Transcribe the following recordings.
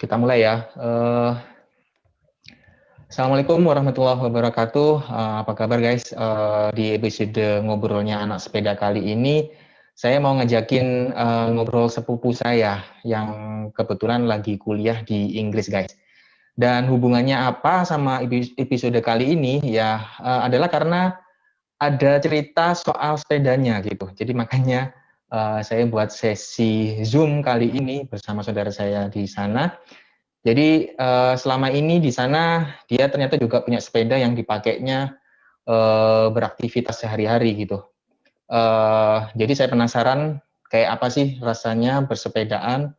Kita mulai ya. Assalamualaikum warahmatullahi wabarakatuh. Apa kabar guys? Di episode ngobrolnya anak sepeda kali ini, saya mau ngajakin ngobrol sepupu saya yang kebetulan lagi kuliah di Inggris guys. Dan hubungannya apa sama episode kali ini? Ya adalah karena ada cerita soal sepedanya gitu. Jadi makanya saya buat sesi Zoom kali ini bersama saudara saya di sana. Jadi selama ini di sana dia ternyata juga punya sepeda yang dipakainya beraktivitas sehari-hari gitu. Jadi saya penasaran kayak apa sih rasanya bersepedaan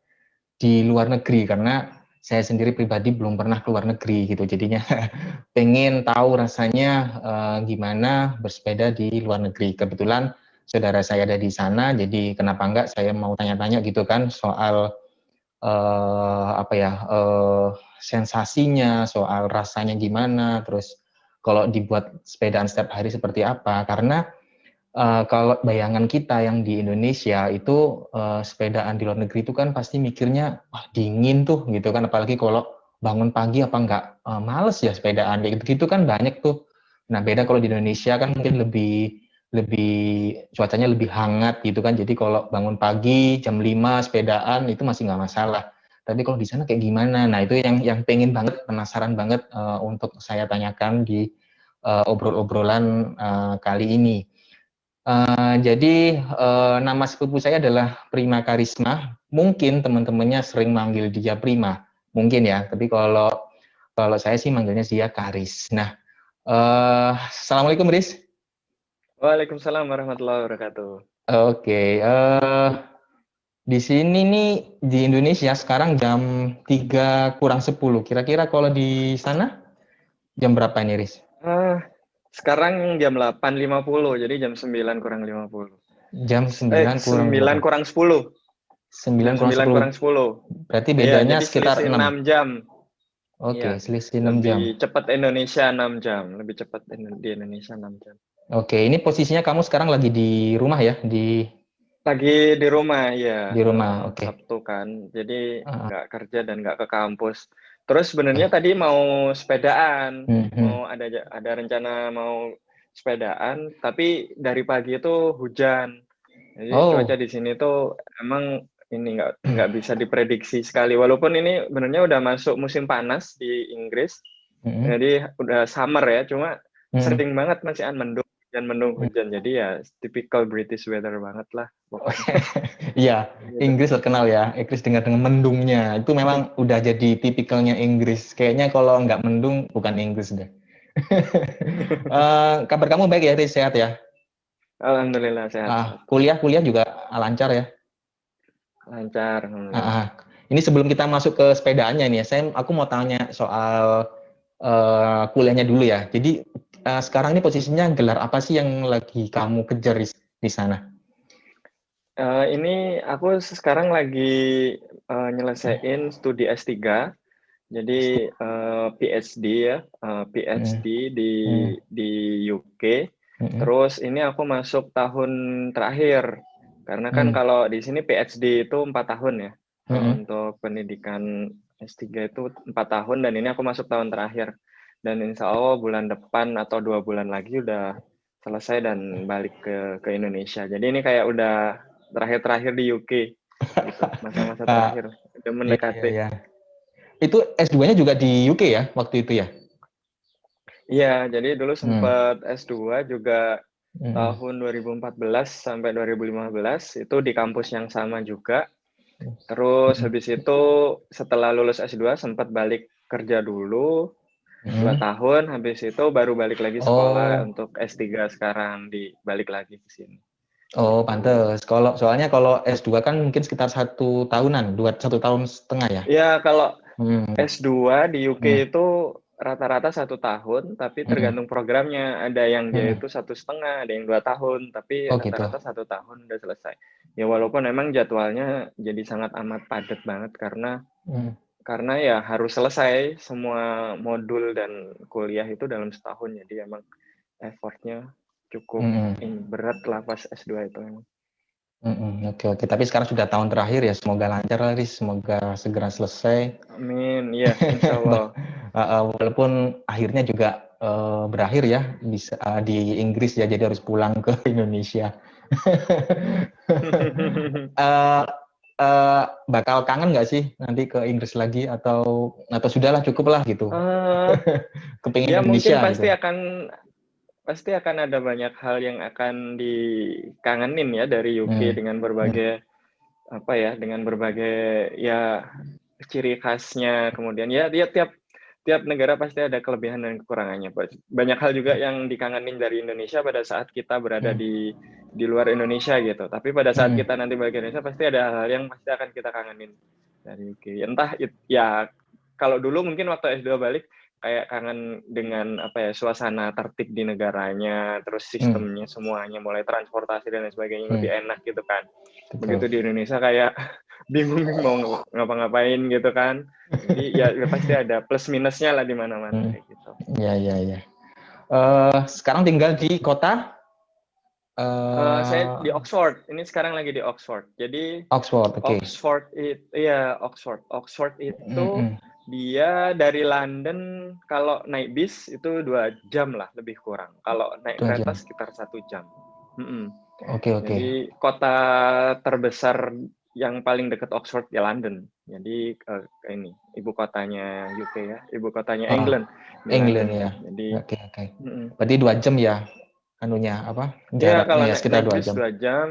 di luar negeri karena saya sendiri pribadi belum pernah ke luar negeri gitu. Jadinya pengen tahu rasanya gimana bersepeda di luar negeri. Kebetulan saudara saya ada di sana, jadi kenapa enggak saya mau tanya-tanya gitu kan soal sensasinya, soal rasanya gimana, terus kalau dibuat sepedaan setiap hari seperti apa. Karena kalau bayangan kita yang di Indonesia itu sepedaan di luar negeri itu kan pasti mikirnya wah dingin tuh gitu kan, apalagi kalau bangun pagi apa enggak males ya sepedaan kayak gitu-gitu kan banyak tuh. Nah beda kalau di Indonesia kan mungkin lebih lebih cuacanya lebih hangat gitu kan, jadi kalau bangun pagi jam 5 sepedaan itu masih nggak masalah. Tapi kalau di sana kayak gimana? Nah itu yang pengen banget, penasaran banget untuk saya tanyakan di obrol-obrolan kali ini. Jadi nama sepupu saya adalah Prima Karisma. Mungkin teman-temannya sering manggil dia Prima, mungkin ya. Tapi kalau kalau saya sih manggilnya dia Karis. Nah, assalamualaikum Riz. Waalaikumsalam warahmatullahi wabarakatuh. Oke, di sini nih di Indonesia sekarang jam 3 kurang 10. Kira-kira kalau di sana jam berapa ini Riz? Ah, sekarang jam 8.50, jadi jam 9 kurang 50. Jam 9 kurang 9 50. kurang 10. 9 Jam kurang 9 10. kurang 10. Berarti Iya, bedanya jadi sekitar selisih 6. 6 jam. Oke, Iya, selisih 6 jam. lebih cepat Indonesia 6 jam. Lebih cepat di Indonesia 6 jam. Oke, ini posisinya kamu sekarang lagi di rumah ya, Lagi di rumah, ya. di rumah. Oke. Sabtu kan. Jadi Ah, nggak kerja dan nggak ke kampus. Terus oke. sebenarnya tadi mau sepedaan. Mhm. Ada rencana mau sepedaan, tapi dari pagi itu hujan. Jadi cuaca Oh, di sini tuh emang ini nggak bisa diprediksi sekali. Walaupun ini benernya udah masuk musim panas di Inggris, mhm, jadi udah summer ya. Cuma mhm, sering banget masih mendung dan mendung mhm. hujan. Jadi ya typical British weather banget lah pokoknya. Iya, Gitu. Inggris terkenal ya. Inggris dengan mendungnya. Itu memang udah jadi tipikalnya Inggris. Kayaknya kalau nggak mendung, bukan Inggris deh. Kabar kamu baik ya, Riz? Sehat ya? Alhamdulillah sehat-sehat. Kuliah juga lancar ya? Lancar, Ah, ah. alhamdulillah. Ini sebelum kita masuk ke sepedaannya nih, aku mau tanya soal kuliahnya dulu ya. Jadi sekarang ini posisinya gelar apa sih yang lagi kamu kejar di sana? Ini aku sekarang lagi nyelesain studi S3. S3. Jadi PhD ya, Hmm, PhD hmm, di UK. hmm, Terus ini aku masuk tahun terakhir, karena kan hmm, kalau di sini PhD itu 4 tahun ya. hmm. Untuk pendidikan S3 itu 4 tahun, dan ini aku masuk tahun terakhir. Dan insya Allah bulan depan atau 2 bulan lagi udah selesai dan balik ke Indonesia. Jadi ini kayak udah terakhir-terakhir di UK gitu, masa-masa Ah, terakhir, udah iya, iya, mendekati. iya. Itu S2-nya juga di UK ya waktu itu ya? Iya, jadi dulu Hmm, sempat S2 juga hmm, tahun 2014 sampai 2015 itu di kampus yang sama juga. Terus hmm, habis itu setelah lulus S2 sempat balik kerja dulu dua hmm. tahun, habis itu baru balik lagi sekolah Oh, untuk S3 sekarang balik lagi ke sini. oh, Gitu. pantes. Soalnya kalau S2 kan mungkin sekitar 1 tahunan, 1 tahun setengah ya. Ya, kalau Hmm, S2 di UK hmm, itu rata-rata 1 tahun, tapi hmm, tergantung programnya. Ada yang dia hmm. itu 1,5, ada yang 2 tahun, tapi Oh gitu. rata-rata 1 tahun udah selesai. Ya walaupun emang jadwalnya jadi sangat amat padat banget, Hmm, karena ya harus selesai semua modul dan kuliah itu dalam setahun. Jadi emang effortnya cukup hmm. berat lah pas S2 itu emang. Oke, oke. Tapi sekarang sudah tahun terakhir ya, semoga lancar lah, Riz. Semoga segera selesai. Amin, iya, insya Bah- Allah. Walaupun akhirnya juga berakhir ya, bisa di Inggris ya, jadi harus pulang ke Indonesia. Eh, Bakal kangen nggak sih nanti ke Inggris lagi atau sudahlah cukup lah gitu. Eh, Kepingin ya mungkin Indonesia gitu. pasti akan ada banyak hal yang akan dikangenin ya dari UK Hmm, dengan hmm, berbagai apa ya, dengan berbagai ya ciri khasnya, kemudian ya dia tiap tiap negara pasti ada kelebihan dan kekurangannya. Banyak hal juga yang dikangenin dari Indonesia pada saat kita berada hmm, di luar Indonesia gitu. Tapi pada saat hmm, kita nanti balik ke Indonesia pasti ada hal yang pasti akan kita kangenin dari UK. Entah ya kalau dulu mungkin waktu S2 balik kayak kangen dengan apa ya suasana tertib di negaranya, terus hmm, sistemnya semuanya mulai transportasi dan lain sebagainya lebih hmm, enak gitu kan. betul. Begitu di Indonesia kayak bingung mau ngapa-ngapain gitu kan. Jadi ya pasti ada plus minusnya lah di mana-mana Hmm, kayak gitu. ya, ya, ya. Sekarang tinggal di kota Saya eh di Oxford. Ini sekarang lagi di Oxford. Jadi Oxford, oke. Oxford itu ya Oxford. Oxford Hmm, itu hmm. dia dari London kalau naik bis itu 2 jam lah lebih kurang. Kalau naik Dua kereta jam. sekitar 1 jam. Mm-mm. Oke, oke. Jadi kota terbesar yang paling dekat Oxford ya London. Jadi ini ibu kotanya UK ya, ibu kotanya Ah, England di England London. ya. Jadi Oke, oke. mm-mm. Berarti 2 jam ya, anunya apa? Ya Jaraknya kalau ya naik, sekitar naik dua bis jam. 2 jam,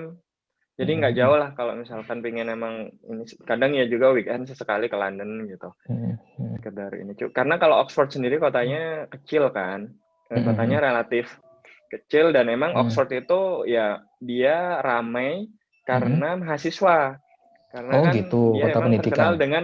jadi Hmm, nggak hmm, jauh lah kalau misalkan pengen emang ini. Kadang ya juga weekend sesekali ke London gitu. hmm, hmm, Sekedar ini. Karena kalau Oxford sendiri kotanya kecil kan, hmm, hmm, kotanya relatif kecil dan emang hmm, Oxford itu ya dia ramai hmm. karena mahasiswa. Karena Oh kan gitu, dia kota emang pendidikan. terkenal dengan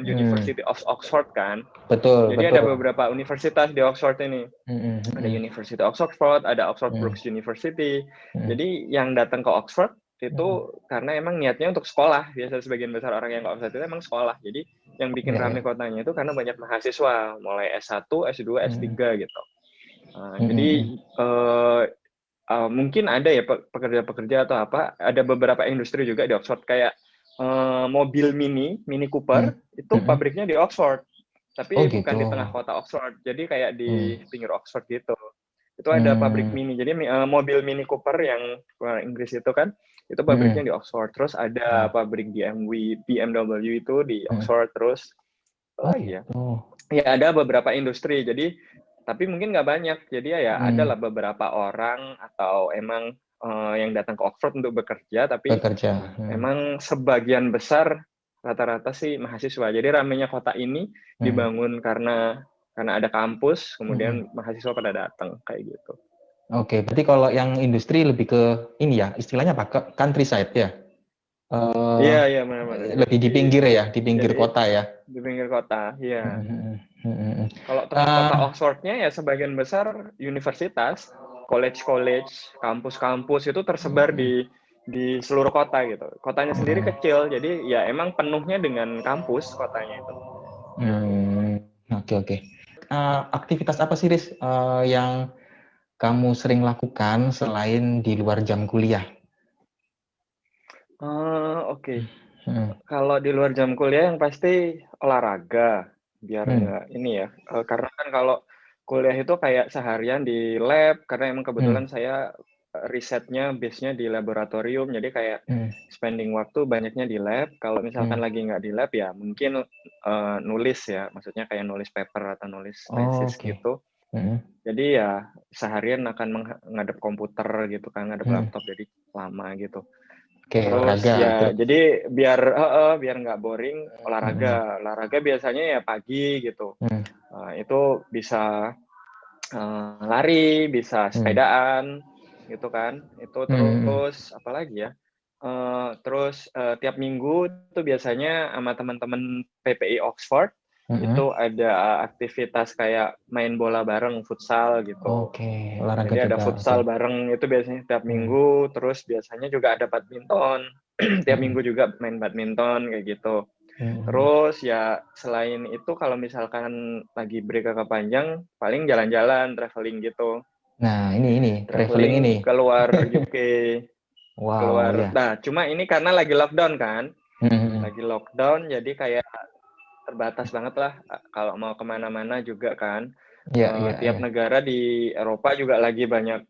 Hmm, University of Oxford kan. betul, Jadi ada betul. beberapa universitas di Oxford ini. Hmm, hmm, Ada hmm, University of Oxford, ada Oxford hmm, Brookes University. hmm, Jadi yang datang ke Oxford hmm. itu karena emang niatnya untuk sekolah. Biasa sebagian besar orang yang ke Oxford itu emang sekolah. Jadi yang bikin Ya, ya. ramai kotanya itu karena banyak mahasiswa, mulai S1, S2, Hmm, S3 gitu. hmm, Jadi hmm, mungkin ada ya pekerja-pekerja atau apa, ada beberapa industri juga di Oxford kayak mobil Mini hmm, Cooper itu hmm. pabriknya di Oxford, Oh tapi gitu. bukan di tengah kota Oxford, jadi kayak di Hmm, pinggir Oxford gitu. Itu ada pabrik hmm, Mini, jadi mobil Mini Cooper yang orang Inggris itu kan, itu hmm, hmm. pabriknya di Oxford. Terus ada Ah, pabrik BMW itu di hmm. Oxford. Terus apa Oh lagi ya? gitu. Ya ada beberapa industri, jadi tapi mungkin nggak banyak. Jadi ya Hmm, adalah beberapa orang atau emang yang datang ke Oxford untuk bekerja, tapi bekerja. Hmm, emang sebagian besar rata-rata sih mahasiswa. Jadi ramainya kota ini hmm, dibangun karena ada kampus, hmm. kemudian mahasiswa pada datang kayak gitu. Oke, berarti kalau yang industri lebih ke ini ya, istilahnya apa? Countryside ya? Iya Eh, iya benar-benar. Lebih di pinggir ya, di pinggir Jadi kota ya. di pinggir kota, iya. Hmm, hmm, hmm, hmm, hmm. Kalau tengah kota Eh, Oxfordnya ya sebagian besar universitas, college-college, kampus-kampus itu tersebar di seluruh kota gitu. Kotanya sendiri hmm, kecil, jadi ya emang penuhnya dengan kampus kotanya itu. oke, oke. Aktivitas apa sih, Riz, yang kamu sering lakukan selain di luar jam kuliah? Oke. Hmm, Kalau di luar jam kuliah yang pasti olahraga, biar hmm, nggak ini ya. Karena kan kalau kuliah itu kayak seharian di lab, karena emang hmm, kebetulan saya risetnya base-nya di laboratorium, jadi kayak hmm, spending waktu banyaknya di lab. Kalau misalkan hmm. lagi nggak di lab ya mungkin nulis ya, maksudnya kayak nulis paper atau nulis Oh, tesis oke. gitu. Hmm, Jadi ya seharian akan ngadep komputer gitu kan, ngadep hmm. laptop jadi lama gitu. Oke, Terus olahraga. ya Terus, jadi biar nggak boring hmm, olahraga biasanya ya pagi gitu. hmm, Itu bisa lari, bisa hmm, sepedaan gitu kan. Itu hmm, hmm, terus apa lagi ya? Terus tiap minggu itu biasanya sama teman-teman PPI Oxford hmm, hmm. itu ada aktivitas kayak main bola bareng futsal gitu. Oke, olahraga Jadi ada juga. Oke. futsal bareng itu biasanya tiap Hmm, minggu, terus biasanya juga ada badminton. Tiap hmm, minggu juga main badminton kayak gitu. hmm, hmm. Terus ya selain itu kalau misalkan lagi break agak panjang, paling jalan-jalan, traveling gitu. Nah, ini traveling ini. Traveling keluar UK. Wow, keluar. ya. Nah, cuma ini karena lagi lockdown kan, Hmm. lagi lockdown jadi kayak terbatas banget lah kalau mau kemana-mana juga kan. Iya, iya, Tiap iya. negara di Eropa juga lagi banyak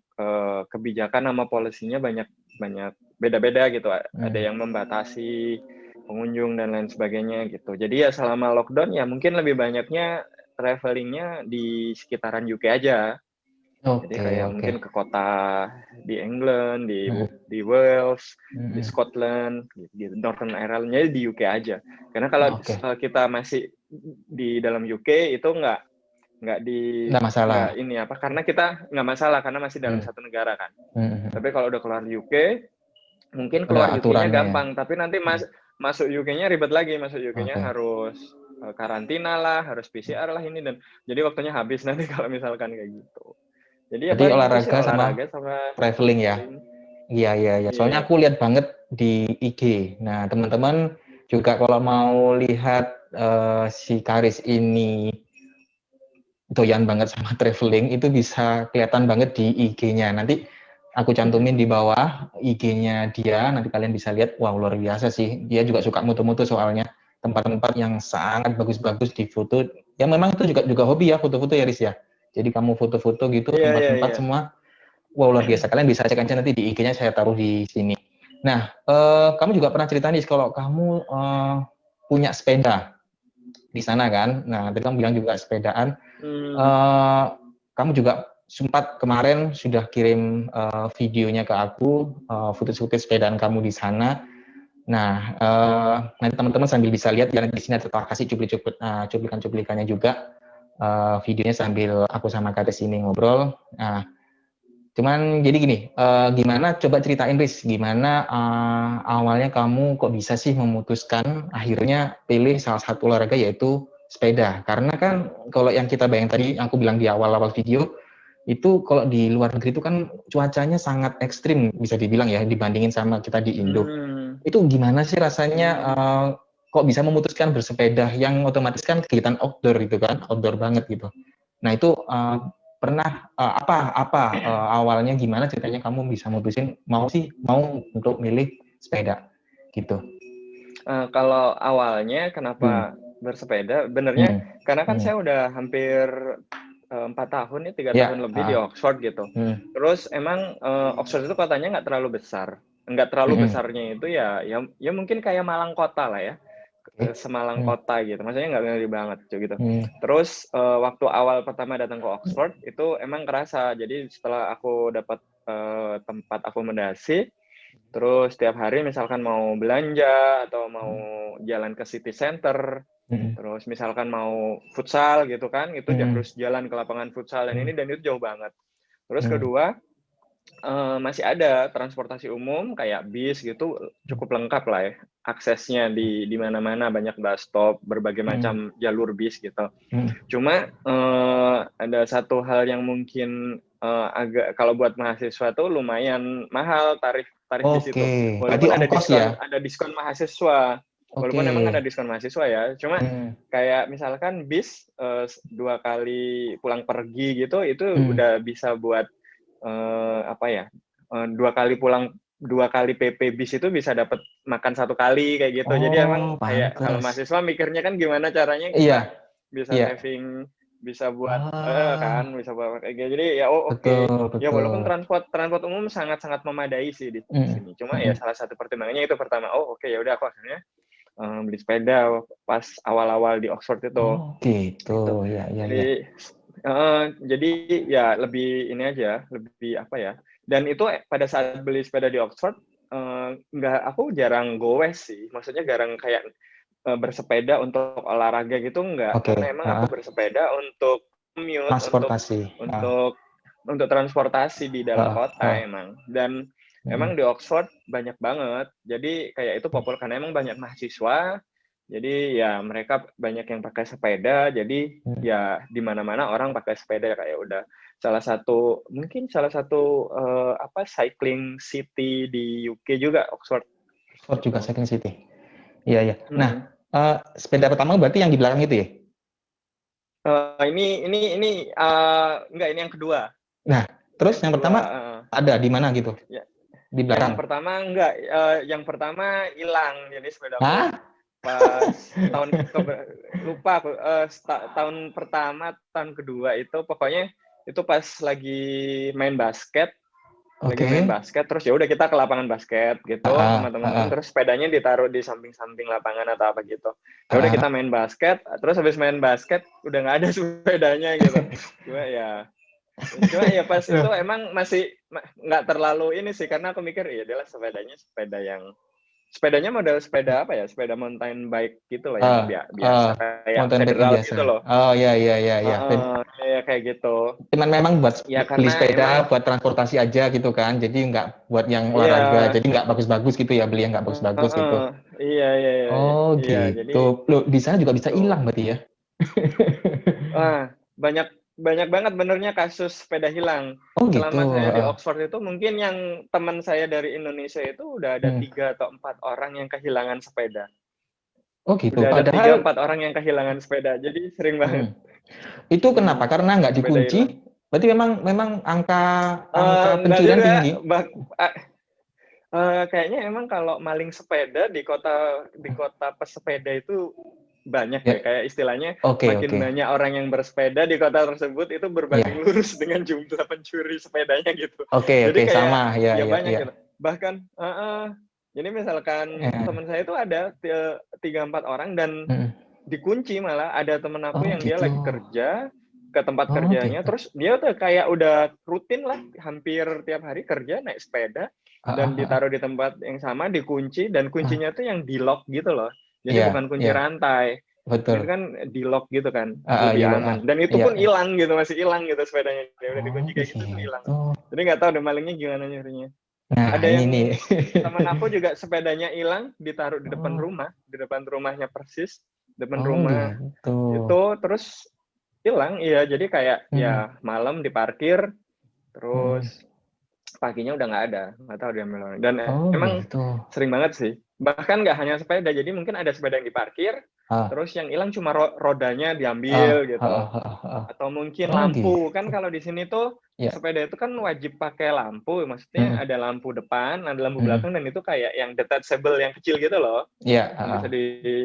kebijakan sama polisinya banyak banyak beda-beda gitu. Ada Hmm. yang membatasi pengunjung dan lain sebagainya gitu. Jadi ya selama lockdown ya mungkin lebih banyaknya travelingnya di sekitaran UK aja. Jadi Oke, kayak oke. mungkin ke kota di England, Hmm. di Wales, di Hmm. Scotland, di Northern Ireland-nya di UK aja. Karena kalau Oke, kita masih di dalam UK itu nggak di nggak masalah. nggak ini apa karena kita nggak masalah karena masih dalam Hmm. satu negara kan. Hmm. Tapi kalau udah keluar UK mungkin Ada keluar UK-nya aturannya ya. gampang, tapi nanti Hmm. masuk UK-nya ribet lagi, masuk UK-nya Oke. harus karantina lah, harus PCR lah ini dan jadi waktunya habis nanti kalau misalkan kayak gitu. Jadi ya Jadi paling itu sih olahraga sama olahraga sama traveling ya. traveling. Iya, iya, iya. Iya. Soalnya aku lihat banget di IG. Nah, teman-teman juga kalau mau lihat si Karis ini doyan banget sama traveling, itu bisa kelihatan banget di IG-nya. Nanti aku cantumin di bawah IG-nya dia, nanti kalian bisa lihat. Wow, luar biasa sih. Dia juga suka mutu-mutu soalnya. Tempat-tempat yang sangat bagus-bagus di foto. Ya memang itu juga hobi ya, foto-foto ya, Riz ya. Jadi kamu foto-foto gitu, Iya, iya, tempat-tempat iya. semua. Wow, luar biasa. Kalian bisa cek aja nanti di IG-nya saya taruh di sini. Nah, kamu juga pernah cerita nih kalau kamu punya sepeda di sana kan. Nah, tadi kamu bilang juga sepedaan. Hmm. Eh, Kamu juga sempat kemarin sudah kirim videonya ke aku, foto-foto sepedaan kamu di sana. Nah, nanti teman-teman sambil bisa lihat, dan di sini tetap kasih cuplikan-cuplikannya juga, videonya sambil aku sama Karis ini ngobrol. Nah, cuman jadi gini, gimana coba ceritain Riz, gimana awalnya kamu kok bisa sih memutuskan akhirnya pilih salah satu olahraga yaitu sepeda? Karena kan kalau yang kita bayang tadi, aku bilang di awal-awal video, itu kalau di luar negeri itu kan cuacanya sangat ekstrim bisa dibilang ya dibandingin sama kita di Indo. Hmm. Itu gimana sih rasanya Hmm. kok bisa memutuskan bersepeda yang otomatis kan kegiatan outdoor gitu kan, outdoor banget gitu. Nah itu pernah awalnya gimana ceritanya kamu bisa mutusin mau untuk milih sepeda gitu. Kalau awalnya Hmm. kenapa bersepeda? Benernya Hmm. karena kan Hmm. saya udah hampir 4 tahun ya, 3 tahun Ya. lebih di Oxford gitu. Hmm. Terus emang Oxford itu kotanya nggak terlalu besar. Nggak terlalu Hmm. besarnya itu ya mungkin kayak Malang kota lah ya. Oke. Semalang Hmm. kota gitu. Maksudnya nggak gede banget gitu. Hmm. Terus waktu awal pertama datang ke Oxford itu emang kerasa. Jadi setelah aku dapat tempat akomodasi, terus tiap hari misalkan mau belanja atau mau jalan ke city center, Hmm. terus misalkan mau futsal gitu kan, itu Hmm. harus jalan ke lapangan futsal dan Hmm. itu jauh banget. Terus Hmm. kedua, masih ada transportasi umum kayak bis gitu cukup lengkap lah ya. Aksesnya di mana-mana, banyak bus stop, berbagai Hmm. macam jalur bis gitu. Hmm. Cuma ada satu hal yang mungkin agak kalau buat mahasiswa tuh lumayan mahal tarif tarif bis Oke, itu. berarti Walaupun ongkos ya? ada diskon mahasiswa. Oke. Walaupun emang ada diskon mahasiswa ya, cuma Hmm. kayak misalkan bis 2 kali pulang pergi gitu, itu Hmm. udah bisa buat apa ya? 2 kali PP bis itu bisa dapat makan 1 kali kayak gitu. Jadi emang Oh, kayak kalau pantes. mahasiswa mikirnya kan gimana caranya Iya, kita bisa iya. saving, bisa buat Ah, kan, bisa buat kayak gitu. Jadi ya oke. betul, Ya walaupun betul. transport transport umum sangat-sangat memadai sih di Hmm. sini. Cuma ya Hmm. salah satu pertimbangannya itu pertama, oke ya udah aku akhirnya beli sepeda pas awal-awal di Oxford itu. Oh, gitu. Itu. Ya, ya, ya. Jadi ya lebih ini aja, lebih apa ya. Dan itu pada saat beli sepeda di Oxford, nggak aku jarang goes sih. Maksudnya jarang kayak bersepeda untuk olahraga gitu enggak. Karena Oke. emang aku bersepeda untuk commute, Transportasi. untuk untuk transportasi di dalam kota emang. Dan Hmm. emang di Oxford banyak banget. Jadi kayak itu populer karena emang banyak mahasiswa. Jadi ya mereka banyak yang pakai sepeda. Jadi Hmm. ya di mana-mana orang pakai sepeda kayak udah mungkin salah satu cycling city di UK juga Oxford Oxford juga gitu. Second City. Iya, iya. Hmm. Nah, sepeda pertama berarti yang di belakang itu ya? Enggak, ini yang kedua. Nah, Ini terus yang yang kedua. pertama ada di mana gitu? Ya. di Yang belakang. pertama enggak, yang pertama hilang. Jadi sepedaku Hah? pas lupa aku, tahun pertama, tahun kedua itu pokoknya itu pas lagi main Oke. basket terus ya udah kita ke lapangan basket gitu Ah, sama ah, teman-teman, ah, terus sepedanya ditaruh di samping-samping lapangan atau apa gitu. Ya udah ah. kita main basket, terus habis main basket udah nggak ada sepedanya gitu. Cuma ya pas itu Loh, emang masih nggak terlalu ini sih, karena aku mikir ya adalah sepedanya model sepeda apa ya, sepeda mountain bike gitu loh, yang ah, ah, biasa kayak mountain bike federal biasa. gitu loh. Oh ya ya ya ya. Ya kayak gitu. Cuman memang buat Ya beli karena emang sepeda, buat transportasi aja gitu kan. Jadi nggak buat yang iya, olahraga. Jadi nggak bagus-bagus gitu ya, beli yang nggak bagus-bagus gitu. iya iya iya Oh iya. Jadi gitu. Loh, di sana juga bisa gitu. hilang berarti ya? Wah, banyak banyak banget benernya kasus sepeda hilang. Oh gitu. Selama saya di Heeh. Oxford itu mungkin yang teman saya dari Indonesia itu udah ada Hmm. 3 atau 4 orang yang kehilangan sepeda. Oh gitu. Udah ada tiga Padahal empat orang yang kehilangan sepeda. Jadi sering banget. itu kenapa? Karena nggak Sepeda hilang. dikunci. Berarti memang memang angka angka Enggak pencurian juga. tinggi. Kayaknya emang kalau maling sepeda di kota pesepeda itu banyak Ya. deh. Kayak istilahnya Oke makin oke. banyak orang yang bersepeda di kota tersebut itu berbanding Ya. lurus dengan jumlah pencuri sepedanya gitu. Oke Jadi oke kayak sama. Ya ya ya banyak ya. gitu. Bahkan jadi misalkan Eh, teman saya itu ada 3 4 orang dan mm. dikunci, malah ada temen aku Oh yang dia gitu. lagi kerja ke tempat Oh kerjanya, gitu. terus dia tuh kayak udah rutin lah hampir tiap hari kerja naik sepeda Ah, dan ah, ah, ditaruh di tempat yang sama, dikunci, dan ah. kuncinya tuh yang di lock gitu loh. Jadi Iya bukan kunci iya rantai. betul. Itu kan di lock gitu kan, Ah, ah, lebih iya aman. Dan itu iya. pun hilang gitu, masih hilang gitu sepedanya. Dia udah Oh dikunci kayak gitu tuh hilang. gitu. Jadi nggak tahu deh malingnya gimana nyarinya. Nah Ada ini yang nih. teman aku juga sepedanya hilang, ditaruh Oh di depan rumahnya persis, depan oh rumah gitu. itu, terus hilang. Iya, jadi kayak Hmm, ya malam diparkir, hmm. terus paginya udah nggak tahu dia mana. Dan Oh emang gitu. sering banget sih. Bahkan nggak hanya sepeda, jadi mungkin ada sepeda yang diparkir, Ah terus yang hilang cuma rodanya ah diambil ah gitu. ah ah. Ah. Atau mungkin Oh lampu, kan gitu. kalau di sini tuh Ya. sepeda itu kan wajib pakai lampu, maksudnya Hmm, ada lampu depan, ada lampu hmm. belakang, dan itu kayak yang detachable yang kecil gitu loh, Ya. Ah, yang ah. bisa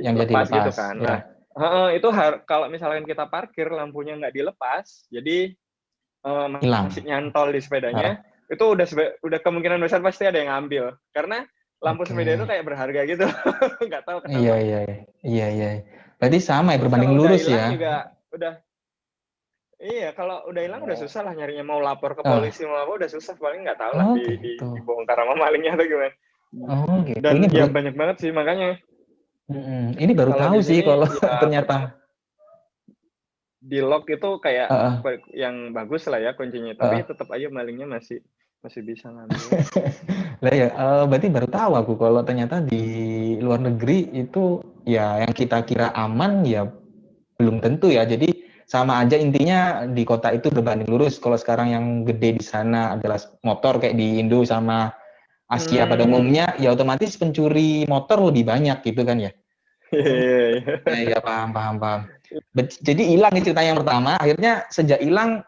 Yang jadi dilepas gitu lepas. kan. Ya. Nah, itu kalau misalkan kita parkir lampunya nggak dilepas, jadi masih Hilang. nyantol di sepedanya, Ah. itu udah kemungkinan besar pasti ada yang ngambil. Karena lampu Oke. sepeda itu kayak berharga gitu. Nggak tahu Iya kenapa. iya iya iya. Berarti sama ya Terus berbanding kalau udah lurus ya. hilang juga udah, iya, kalau udah hilang udah susah lah nyarinya, mau lapor ke Ah. polisi mau apa udah susah, paling nggak tahu lah Oh gitu. dibongkar sama malingnya atau gimana. Oh gitu. Dan Ini ya baru banyak banget sih, makanya ini baru kalau tahu di sih sini kalau ya ternyata. pertama di lock itu kayak Heeh. yang bagus lah ya kuncinya, tapi Heeh. tetap aja malingnya masih masih bisa ngambil. Lah ya, berarti baru tahu aku kalau ternyata di luar negeri itu ya yang kita kira aman ya belum tentu ya. Jadi sama aja intinya di kota itu berbanding lurus. Kalau sekarang yang gede di sana adalah motor kayak di Indo sama Asia pada Hmm. umumnya, ya otomatis pencuri motor lebih banyak gitu kan ya. Iya, Oh, iya, iya. ya paham paham paham. Jadi hilang nih cerita yang pertama, akhirnya sejak hilang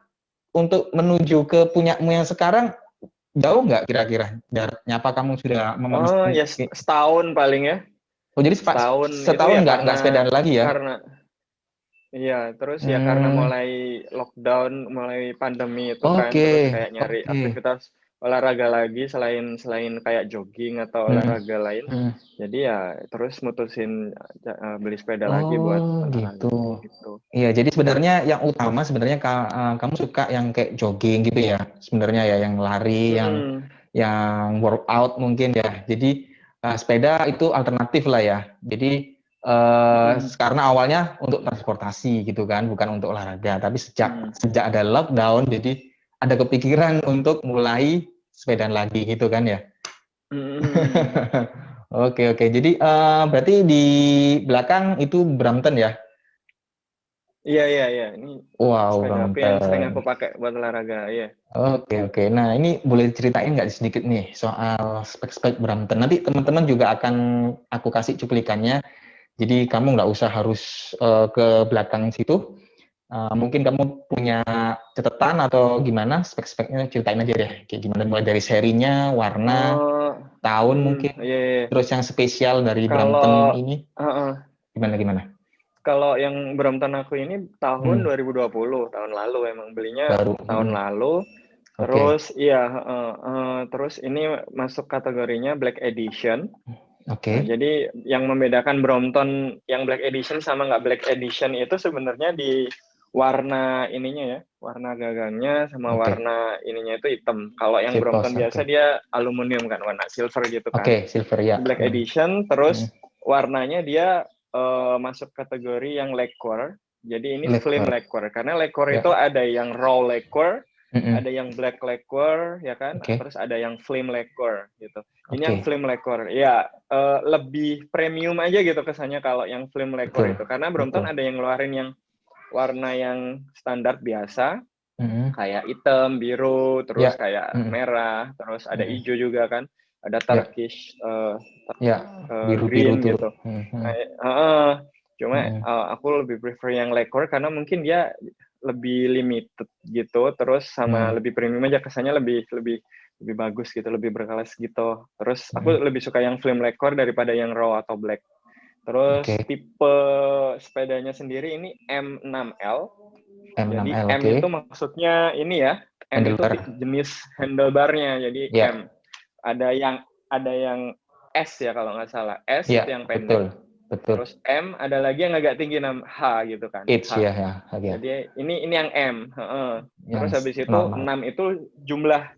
untuk menuju ke punyamu yang sekarang jauh nggak kira-kira jaraknya? Apa kamu sudah Oh memenuhi? ya, setahun paling ya, Oh jadi setahun itu setahun ya nggak sepedaan lagi ya? karena iya, terus ya karena Hmm, mulai lockdown, mulai pandemi itu kan, oke terus kayak nyari oke. aktivitas olahraga lagi selain selain kayak jogging atau Hmm, olahraga lain. hmm. Jadi ya terus mutusin beli sepeda lagi buat Oh gitu. olahraga gitu. Iya jadi sebenarnya yang utama sebenarnya kamu suka yang kayak jogging gitu ya sebenarnya ya yang lari Mm-mm. yang workout mungkin ya. Jadi sepeda itu alternatif lah ya. Jadi Mm-mm. karena awalnya untuk transportasi gitu kan, bukan untuk olahraga. Tapi sejak Mm. sejak ada lockdown, jadi ada kepikiran untuk mulai sepedaan lagi gitu kan ya. Mm-mm. Oke oke. Jadi berarti di belakang itu Brampton ya? Iya, iya, iya. Ini Wow, sepeda aku yang sering aku Brampton. pakai buat olahraga, iya. Oke oke. Nah ini boleh ceritain nggak sedikit nih soal spek-spek Brampton. Nanti teman-teman juga akan aku kasih cuplikannya. Jadi kamu nggak usah harus ke belakang situ. Mungkin kamu punya catatan atau gimana spek-speknya, ceritain aja deh. Kayak gimana mulai dari serinya, warna, Oh, tahun mungkin. iya, iya. Terus yang spesial dari Brampton Kalau ini heeh, gimana gimana? kalau yang Brompton aku ini tahun Hmm, 2020, tahun lalu emang belinya baru. tahun lalu. Oke, Terus iya, terus ini masuk kategorinya Black Edition. Nah, oke, jadi yang membedakan Brompton yang Black Edition sama nggak Black Edition itu sebenarnya di warna ininya ya, warna gagangnya sama oke. warna ininya itu hitam. Kalau yang Circles, Brompton oke. biasa dia aluminium kan, warna silver gitu kan. Oke, silver ya. Black Edition, terus Hmm. warnanya dia masuk kategori yang lacquer. Jadi ini flame Lacquer, lacquer. Karena lacquer itu ya. ada yang raw lacquer, Mm-mm. ada yang black lacquer, ya kan? Oke, Terus ada yang flame lacquer gitu. Ini yang oke. flame lacquer. Ya, lebih premium aja gitu kesannya kalau yang flame lacquer Betul, itu. Karena Brompton betul. ada yang ngeluarin yang warna yang standar biasa, Mm-mm. kayak hitam, biru, terus Ya, kayak mm-mm. merah, terus ada Mm-mm. hijau juga kan. Ada Ya, Turkish ya. Biru-biru green tuh. gitu. Mm-mm. Nah, cuma Mm-mm. aku lebih prefer yang lacquer karena mungkin dia lebih limited gitu, terus sama Mm. lebih premium aja kesannya lebih lebih lebih bagus gitu, lebih berkelas gitu. Terus aku Mm-mm. lebih suka yang flame lacquer daripada yang raw atau black. Terus Oke, tipe sepedanya sendiri ini M6L. Jadi M6L, M oke. itu maksudnya ini ya, M itu Handlebar. jenis handlebarnya. Jadi M. Ya, Ada yang S ya kalau nggak salah. S itu ya, yang pendek. betul, betul. Terus M ada lagi yang agak tinggi H gitu kan. H H. ya, ya, ya. Jadi ini yang M. Terus Yang habis itu normal. 6 itu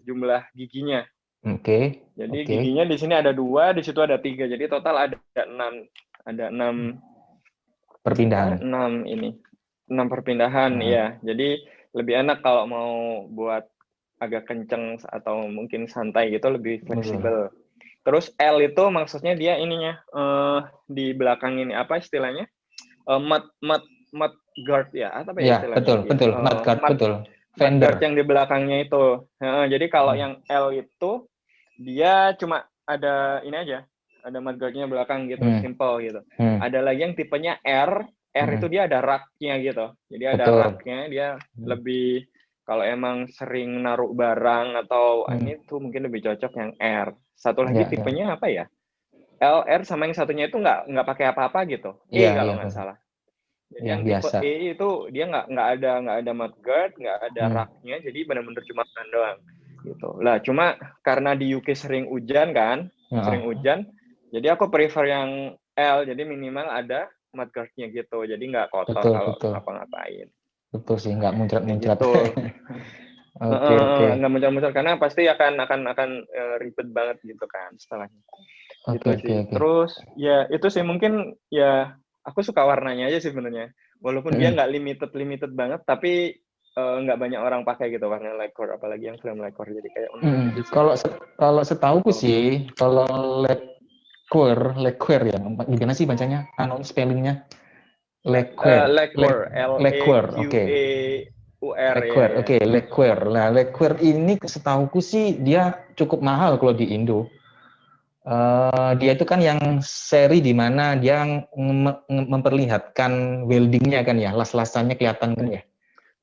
jumlah giginya. Oke, Jadi oke. giginya di sini ada 2, di situ ada 3. Jadi total ada 6. Ada 6 apa? Perpindahan. 6 ini. 6 perpindahan Nah, ya. Jadi lebih enak kalau mau buat agak kenceng atau mungkin santai gitu, lebih betul. fleksibel. Terus L itu maksudnya dia ininya di belakang ini apa istilahnya? Mud mud mud guard ya, apa ya Ya, istilahnya betul, dia? betul. Mudguard, betul. Mud guard Fender. yang di belakangnya itu. Jadi kalau Hmm. yang L itu dia cuma ada ini aja, ada mud guardnya belakang gitu, Hmm. simple gitu. Hmm. Ada lagi yang tipenya R, R itu Hmm. dia ada raknya gitu. Jadi ada Betul. raknya, dia Hmm. lebih kalau emang sering naruh barang atau Hmm. ini tuh mungkin lebih cocok yang R. Satu lagi Ya, ya. tipenya apa ya? L, R sama yang satunya itu nggak pakai apa-apa gitu. Iya, E iya, kalau nggak betul. salah. Jadi Yang yang tipe biasa. E itu dia nggak ada mudguard, nggak ada Hmm. raknya, jadi benar-benar cuma ban doang gitu. Lah cuma karena di UK sering hujan kan, Heeh. jadi aku prefer yang L, jadi minimal ada mudguardnya gitu, jadi nggak kotor Betul, kalau betul. ngapa-ngapain. Betul sih, nggak Kayak muncrat-muncrat. gitu. Oke, oke. Nggak muncul-muncul karena pasti akan ribet banget gitu kan setelahnya. Gitu Oke, oke, sih. oke. Terus ya itu sih mungkin ya aku suka warnanya aja sih sebenarnya. Walaupun dia Mm-mm. nggak limited banget, tapi nggak banyak orang pakai gitu warna lacquer, apalagi yang flame lacquer. Jadi kayak unik Mm-mm. aja sih. Kalau setauku Gitu. sih, kalau Lacquer ya, gimana sih bacanya? Anu spellingnya? Lacquer, Lacquer, oke. Laqur ya. Oke, Lacquer. Nah, Lacquer ini setauku sih dia cukup mahal kalau di Indo. Dia itu kan yang seri di mana dia memperlihatkan weldingnya kan ya, las-lasannya kelihatan kan ya.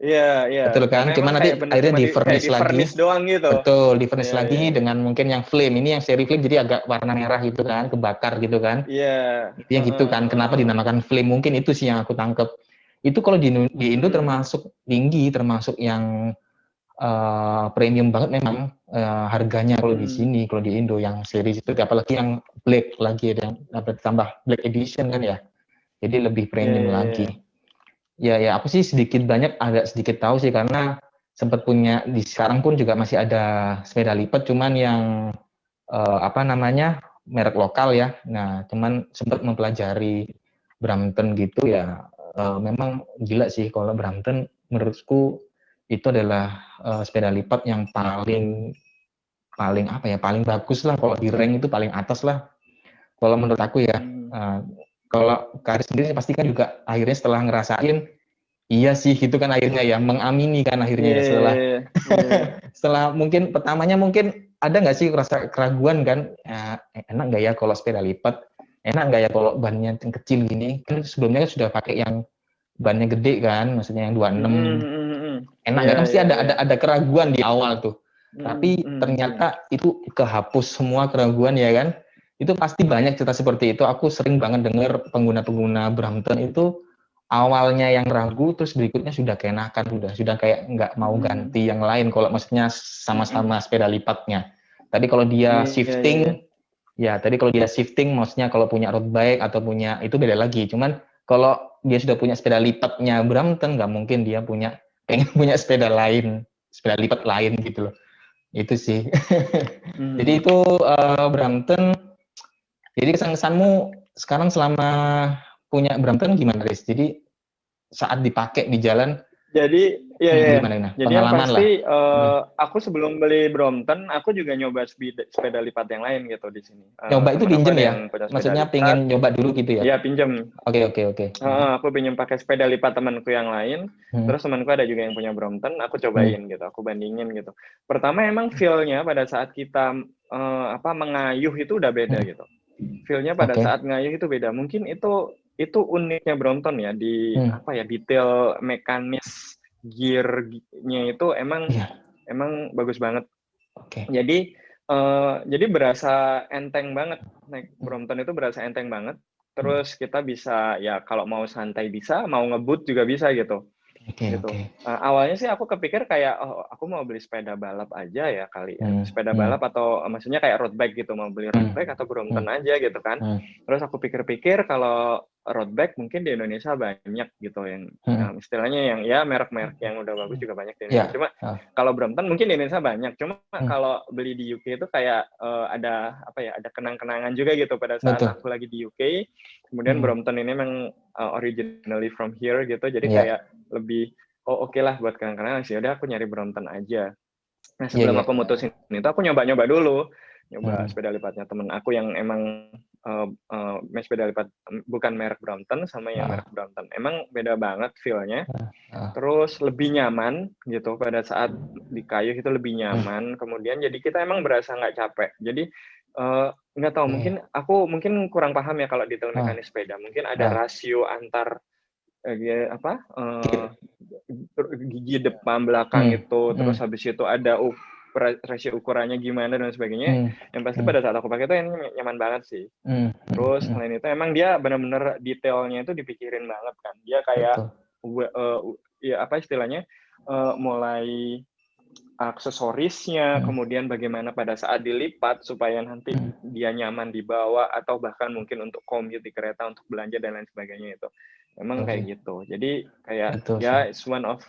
Iya, iya. Betul kan? Karena Cuma emang nanti kayak bener akhirnya cuma di kayak furnish di lagi. furnish doang gitu. Betul, di furnish Iya, iya, lagi iya. dengan mungkin yang flame. Ini yang seri flame jadi agak warna merah gitu kan, kebakar gitu kan. Iya. Itu yang gitu kan. Kenapa dinamakan flame? Mungkin itu sih yang aku tangkep. Itu kalau di Indo Hmm. termasuk tinggi, termasuk yang premium banget memang harganya kalau di Hmm. sini, kalau di Indo yang series itu, apalagi yang black lagi ada yang tambah black edition kan ya, jadi lebih Iya, premium iya, iya. lagi. Ya, ya aku sih sedikit banyak agak sedikit tahu sih karena sempat punya di sekarang pun juga masih ada sepeda lipat, cuman yang apa namanya merek lokal ya. Nah, cuman sempat mempelajari Brampton gitu ya. Memang gila sih kalau Brampton menurutku itu adalah sepeda lipat yang paling paling apa ya paling bagus lah kalau di rank itu paling atas lah kalau menurut aku ya. Hmm. Kalau Karis sendiri pasti kan juga akhirnya setelah ngerasain iya sih gitu kan akhirnya ya mengamini kan akhirnya ya setelah Iya, iya. setelah mungkin pertamanya mungkin ada nggak sih rasa keraguan kan enak nggak ya kalau sepeda lipat, enak nggak ya kalau bannya yang kecil gini kan sebelumnya kan sudah pakai yang bannya gede kan, maksudnya yang 26 enak Iya, nggak kan, pasti iya, ada iya. ada keraguan di awal tuh. Tapi ternyata itu kehapus semua keraguan ya kan. Itu pasti banyak cerita seperti itu. Aku sering banget dengar pengguna-pengguna Brampton itu awalnya yang ragu, terus berikutnya sudah keenakan, sudah kayak nggak mau ganti yang lain. Kalau maksudnya sama-sama sepeda lipatnya. Tadi kalau dia Iya, iya, iya. shifting, ya tadi kalau dia shifting, maksudnya kalau punya road bike atau punya itu beda lagi. Cuman kalau dia sudah punya sepeda lipatnya Brampton, nggak mungkin dia pengen punya sepeda lain, sepeda lipat lain gitu loh. Itu sih. Jadi itu Brampton. Jadi kesan-kesanmu sekarang selama punya Brampton gimana, Riz? Jadi saat dipakai di jalan, Jadi, ya, ya. gimana? Jadi yang Pengalaman lah. pasti, aku sebelum beli Brompton, aku juga nyoba sepeda lipat yang lain gitu di sini. Nyoba itu Temen aku pinjem ada ya? yang punya sepeda Maksudnya lipat, pengen nyoba dulu gitu ya? ya pinjem. Oke. Aku pinjem pakai sepeda lipat temanku yang lain, Hmm. terus temanku ada juga yang punya Brompton, aku Hmm. cobain gitu, aku bandingin gitu. Pertama emang feel-nya pada saat kita mengayuh itu udah beda gitu. Feel-nya pada Oke. saat ngayuh itu beda. Mungkin itu uniknya Brompton ya, di detail mekanis gear-nya itu Iya. emang bagus banget. Oke. Jadi berasa enteng banget, naik Brompton itu berasa enteng banget. Terus kita bisa, ya kalau mau santai bisa, mau ngebut juga bisa gitu. Oke. Awalnya sih aku kepikir kayak, oh aku mau beli sepeda balap aja ya kali ya. Sepeda balap atau maksudnya kayak road bike gitu, mau beli road bike atau Brompton aja gitu kan. Terus aku pikir-pikir kalau road bike mungkin di Indonesia banyak gitu yang istilahnya yang ya merek-merek yang udah bagus juga banyak di Indonesia. Cuma kalau Brompton mungkin di Indonesia banyak. Cuma kalau beli di UK itu kayak ada ada kenang-kenangan juga gitu pada saat Betul. aku lagi di UK. Kemudian Brompton ini memang originally from here gitu. Jadi Iya. kayak lebih oke lah buat kenang-kenangan sih. Udah aku nyari Brompton aja. Nah sebelum Iya. aku mutusin itu aku nyoba-nyoba dulu, nyoba sepeda lipatnya temen aku yang emang sepeda lipat bukan merek Brompton sama yang merek Brompton. Emang beda banget feel-nya. Terus lebih nyaman gitu pada saat di kayu itu lebih nyaman. Kemudian jadi kita emang berasa nggak capek. Jadi nggak tahu, mungkin kurang paham ya kalau detail mekanis sepeda. Mungkin ada rasio antar gigi depan belakang itu, terus habis itu ada rasio ukurannya gimana dan sebagainya. Yang pasti pada saat aku pakai itu ini nyaman banget sih. Terus selain itu emang dia benar-benar detailnya itu dipikirin banget kan. Dia kayak istilahnya mulai aksesorisnya, kemudian bagaimana pada saat dilipat supaya nanti dia nyaman dibawa atau bahkan mungkin untuk commute di kereta untuk belanja dan lain sebagainya itu. Emang kayak gitu. Jadi kayak it's one of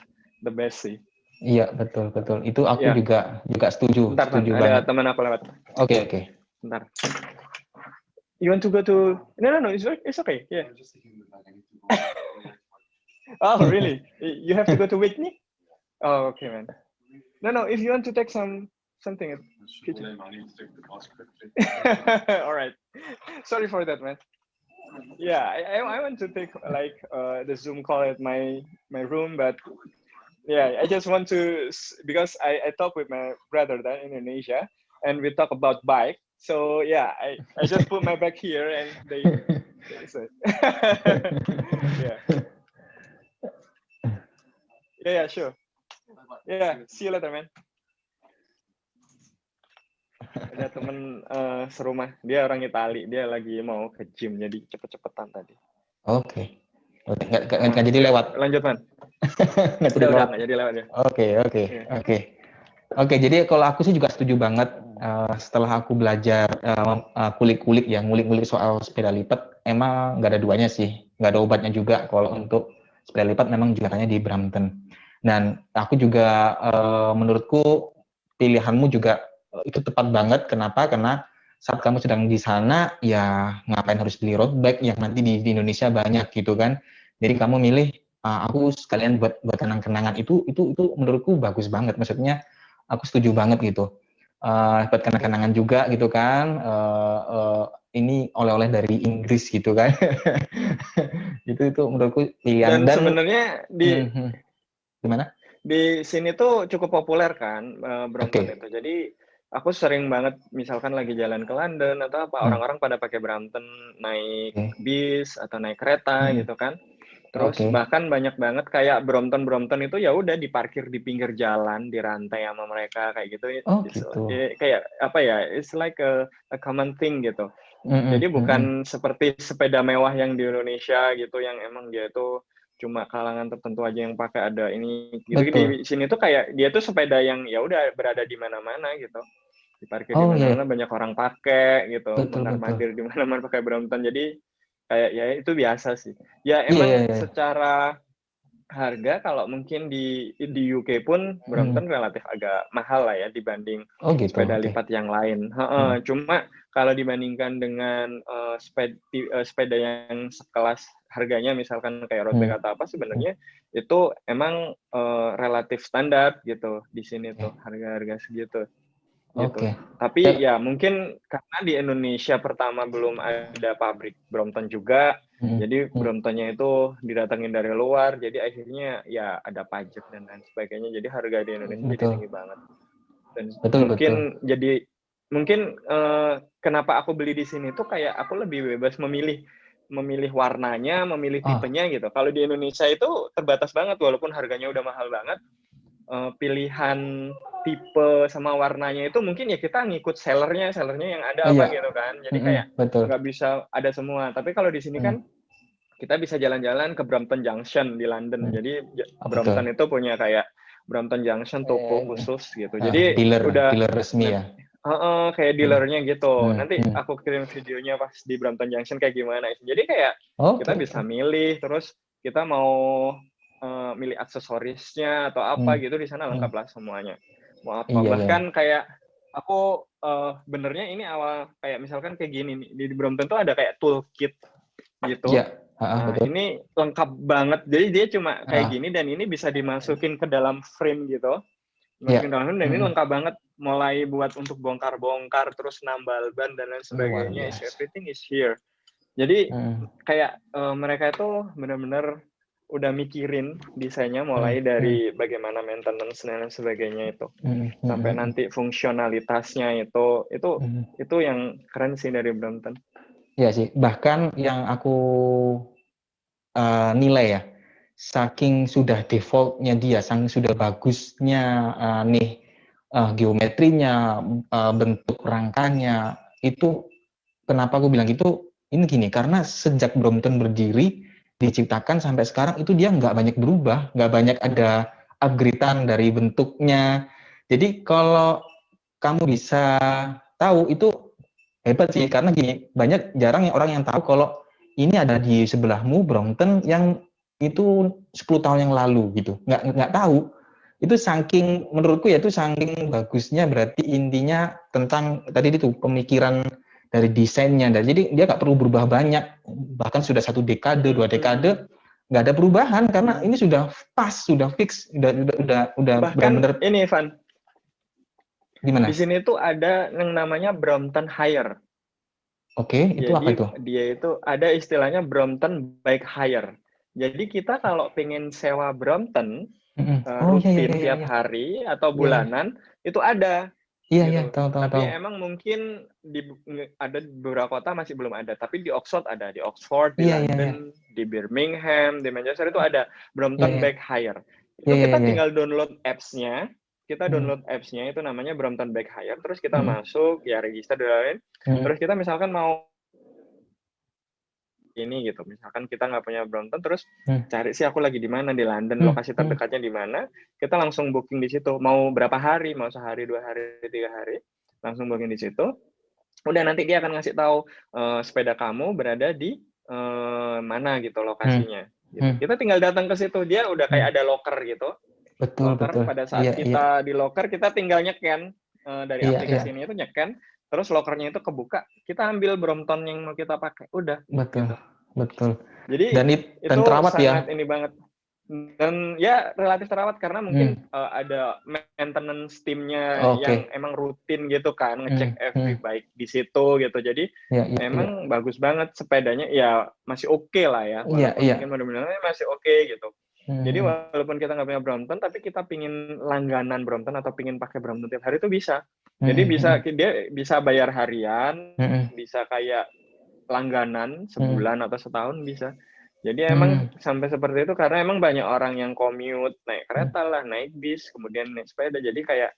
the best sih. Iya, betul. Itu aku juga setuju Bentar, ada banget. teman aku lewat. Oke. Bentar. You want to go to? No, it's okay. Yeah. Oh, really? You have to go to Whitney? Oh, okay, man. No, if you want to take something. I need to take the bus quickly. All right. Sorry for that, man. Yeah, I want to take like the Zoom call at my room, but yeah, I just want to, because I talk with my brother there in Indonesia, and we talk about bike. So yeah, I just put my bag here, and they said, yeah, sure. Yeah, see you later, man. Ada temen serumah, dia orang Itali, dia lagi mau ke gym, jadi cepet-cepetan tadi. Oke. Nggak jadi lewat. Lanjut, man. Nggak jadi lewat ya. Oke, jadi kalau aku sih juga setuju banget. Setelah aku belajar ngulik-ngulik soal sepeda lipat, emang nggak ada duanya sih, nggak ada obatnya juga. Kalau untuk sepeda lipat memang jualannya di Brampton. Dan aku juga menurutku pilihanmu juga itu tepat banget. Kenapa? Karena saat kamu sedang di sana, ya ngapain harus beli road bike yang nanti di Indonesia banyak gitu kan. Jadi kamu milih, aku sekalian buat kenang-kenangan itu menurutku bagus banget. Maksudnya aku setuju banget gitu. Buat kenang-kenangan juga gitu kan. Ini oleh-oleh dari Inggris gitu kan. itu menurutku pilihan. Dan sebenarnya gimana? Di sini tuh cukup populer kan Brompton itu. Jadi aku sering banget misalkan lagi jalan ke London atau apa, orang-orang pada pakai Brompton naik bis atau naik kereta gitu kan. Terus Oke. bahkan banyak banget kayak Brompton itu ya udah diparkir di pinggir jalan, dirantai sama mereka kayak gitu. Oh gitu. Kayak apa ya? It's like a common thing gitu. Mm-mm, Jadi mm-mm. bukan seperti sepeda mewah yang di Indonesia gitu yang emang dia itu cuma kalangan tertentu aja yang pakai ada ini gitu. Di Betul. sini tuh kayak dia tuh sepeda yang ya udah berada di mana-mana gitu. Diparkir di Oh iya, mana-mana banyak orang pakai gitu, betul betul. mondar-mandir di mana-mana pakai Brompton. Jadi kayak ya itu biasa sih. Ya Iya iya emang iya. secara harga kalau mungkin di UK pun Mm. Brompton relatif agak mahal lah ya dibanding Oh gitu. sepeda Oke. lipat yang lain. Mm. Cuma kalau dibandingkan dengan sepeda yang sekelas harganya misalkan kayak road Mm. bike atau apa Mm. sebenarnya itu emang relatif standar gitu di sini Oke. tuh harga-harga segitu gitu. Oke. Tapi Ya. ya mungkin karena di Indonesia pertama belum ada pabrik Brompton juga, Mm. jadi Mm. Bromptonnya itu didatengin dari luar, jadi akhirnya ya ada pajak dan lain sebagainya. Jadi harga di Indonesia jadi Betul tinggi banget. Dan betul betul. mungkin kenapa aku beli di sini tuh kayak aku lebih bebas memilih warnanya, memilih Ah tipenya gitu. Kalau di Indonesia itu terbatas banget walaupun harganya udah mahal banget. Pilihan tipe sama warnanya itu mungkin ya kita ngikut sellernya yang ada apa iya. gitu kan. Jadi kayak Mm-mm, betul. nggak bisa ada semua. Tapi kalau di sini Mm. kan kita bisa jalan-jalan ke Brompton Junction di London. Mm. Jadi Oh, betul. Brompton itu punya kayak Brompton Junction toko khusus gitu. Jadi Dealer udah dealer resmi ya. kayak Mm. dealernya gitu. Mm. Nanti Mm. aku kirim videonya pas di Brompton Junction kayak gimana. Jadi kayak Oke kita bisa oke. milih, terus kita mau milih aksesorisnya atau apa Mm. gitu di sana lengkap Mm. lah semuanya. Mau apa? Iya iya. Bahkan kayak aku benernya ini awal kayak misalkan kayak gini nih di Brompton tuh ada kayak toolkit Iya. gitu. Nah, Betul. ini lengkap banget. Jadi dia cuma kayak Ah, gini dan ini bisa dimasukin ke dalam frame gitu. iya. Dimasukin dalam frame dan ini Mm-mm. lengkap banget. Mulai buat untuk bongkar-bongkar, terus nambal ban dan lain Luar sebagainya. biasa. Everything is here. Jadi Mm. kayak mereka itu benar-benar udah mikirin desainnya Mm. mulai Mm. dari bagaimana maintenance dan lain sebagainya itu Mm. Mm. sampai Mm. nanti fungsionalitasnya Mm. itu yang keren sih dari Brompton. Iya sih. Bahkan yang aku nilai ya, saking sudah defaultnya dia, saking sudah bagusnya nih geometrinya, bentuk rangkanya, itu kenapa aku bilang gitu, ini gini, karena sejak Brompton berdiri, diciptakan sampai sekarang, itu dia nggak banyak berubah, nggak banyak ada upgrade-an dari bentuknya. Jadi kalau kamu bisa tahu, itu hebat sih, karena gini, jarang yang orang yang tahu kalau ini ada di sebelahmu Brompton yang itu 10 tahun yang lalu gitu. Nggak tahu. Itu saking menurutku ya itu saking bagusnya, berarti intinya tentang tadi itu pemikiran dari desainnya. Jadi dia nggak perlu berubah banyak. Bahkan sudah 1 dekade, 2 dekade nggak ada perubahan karena ini sudah pas, sudah fix, udah Bahkan benar-benar ini Evan, di gimana? sini tuh ada yang namanya Brompton Hire. Oke, itu apa Jadi itu? dia itu ada istilahnya Brompton Bike Hire. Jadi kita kalau pengen sewa Brompton Oh iya iya rutin iya tiap iya hari atau iya iya bulanan itu ada iya iya gitu. tahu tahu Tapi tahu. emang mungkin ada beberapa kota masih belum ada. Tapi di Oxford ada, di Oxford, di Iya iya iya London, di Birmingham, di Manchester itu ada iya Brompton iya Bike Hire. iya Itu iya kita iya. tinggal download apps-nya. Kita Hmm, download apps-nya itu namanya Brompton Bike Hire. Terus kita hmm, masuk, ya register dan lain-lain. hmm, Terus kita misalkan mau ini gitu. Misalkan kita nggak punya Brompton, terus hmm, cari sih aku lagi di mana di London, hmm, lokasi hmm, terdekatnya di mana, kita langsung booking di situ. Mau berapa hari, mau sehari, 2 hari, 3 hari, langsung booking di situ. Udah nanti dia akan ngasih tahu sepeda kamu berada di mana gitu hmm, lokasinya. Gitu. hmm, Kita tinggal datang ke situ, dia udah hmm. kayak ada locker gitu. Betul Locker betul. pada saat Iya iya kita di locker kita tinggal nyeken dari iya iya. aplikasi ini itu nyeken, terus lockernya itu kebuka, kita ambil Brompton yang mau kita pakai, udah Betul gitu. betul. Jadi Dan itu terawat ya. sangat ini banget. Dan ya relatif terawat karena mungkin Hmm, ada maintenance timnya yang oke. emang rutin gitu kan, Hmm, ngecek every hmm. bike di situ gitu. Jadi Iya iya iya. memang bagus banget sepedanya, ya masih oke lah ya, Iya walaupun iya. mungkin benar-benar masih oke gitu. Jadi Hmm, walaupun kita nggak punya Brompton, tapi kita pingin langganan Brompton atau pingin pakai Brompton tiap hari itu bisa. Jadi hmm, hmm, dia bisa bayar harian, hmm, bisa kayak langganan hmm, sebulan atau setahun bisa. Jadi Hmm. emang sampai seperti itu karena emang banyak orang yang commute, naik Hmm. kereta lah, naik bis, kemudian naik sepeda. Jadi kayak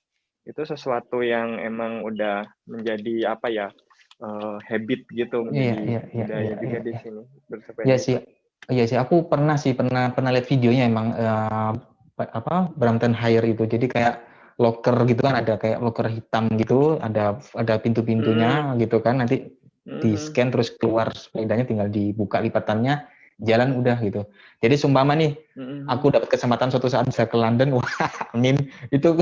itu sesuatu yang emang udah menjadi apa ya, habit gitu, Iya, menjadi iya, iya, budaya iya, juga iya, di iya. sini Iya bersepeda sih, itu. iya sih. Aku pernah sih, pernah lihat videonya emang apa Brampton Hire itu. Jadi kayak locker gitu kan, ada kayak locker hitam gitu, ada pintu-pintunya Hmm, gitu kan. Nanti di mhm, scan terus keluar sepedanya, tinggal dibuka lipatannya, jalan udah gitu. Jadi sumpama nih, aku mhm. dapat kesempatan suatu saat bisa ke London, wah, amin. Itu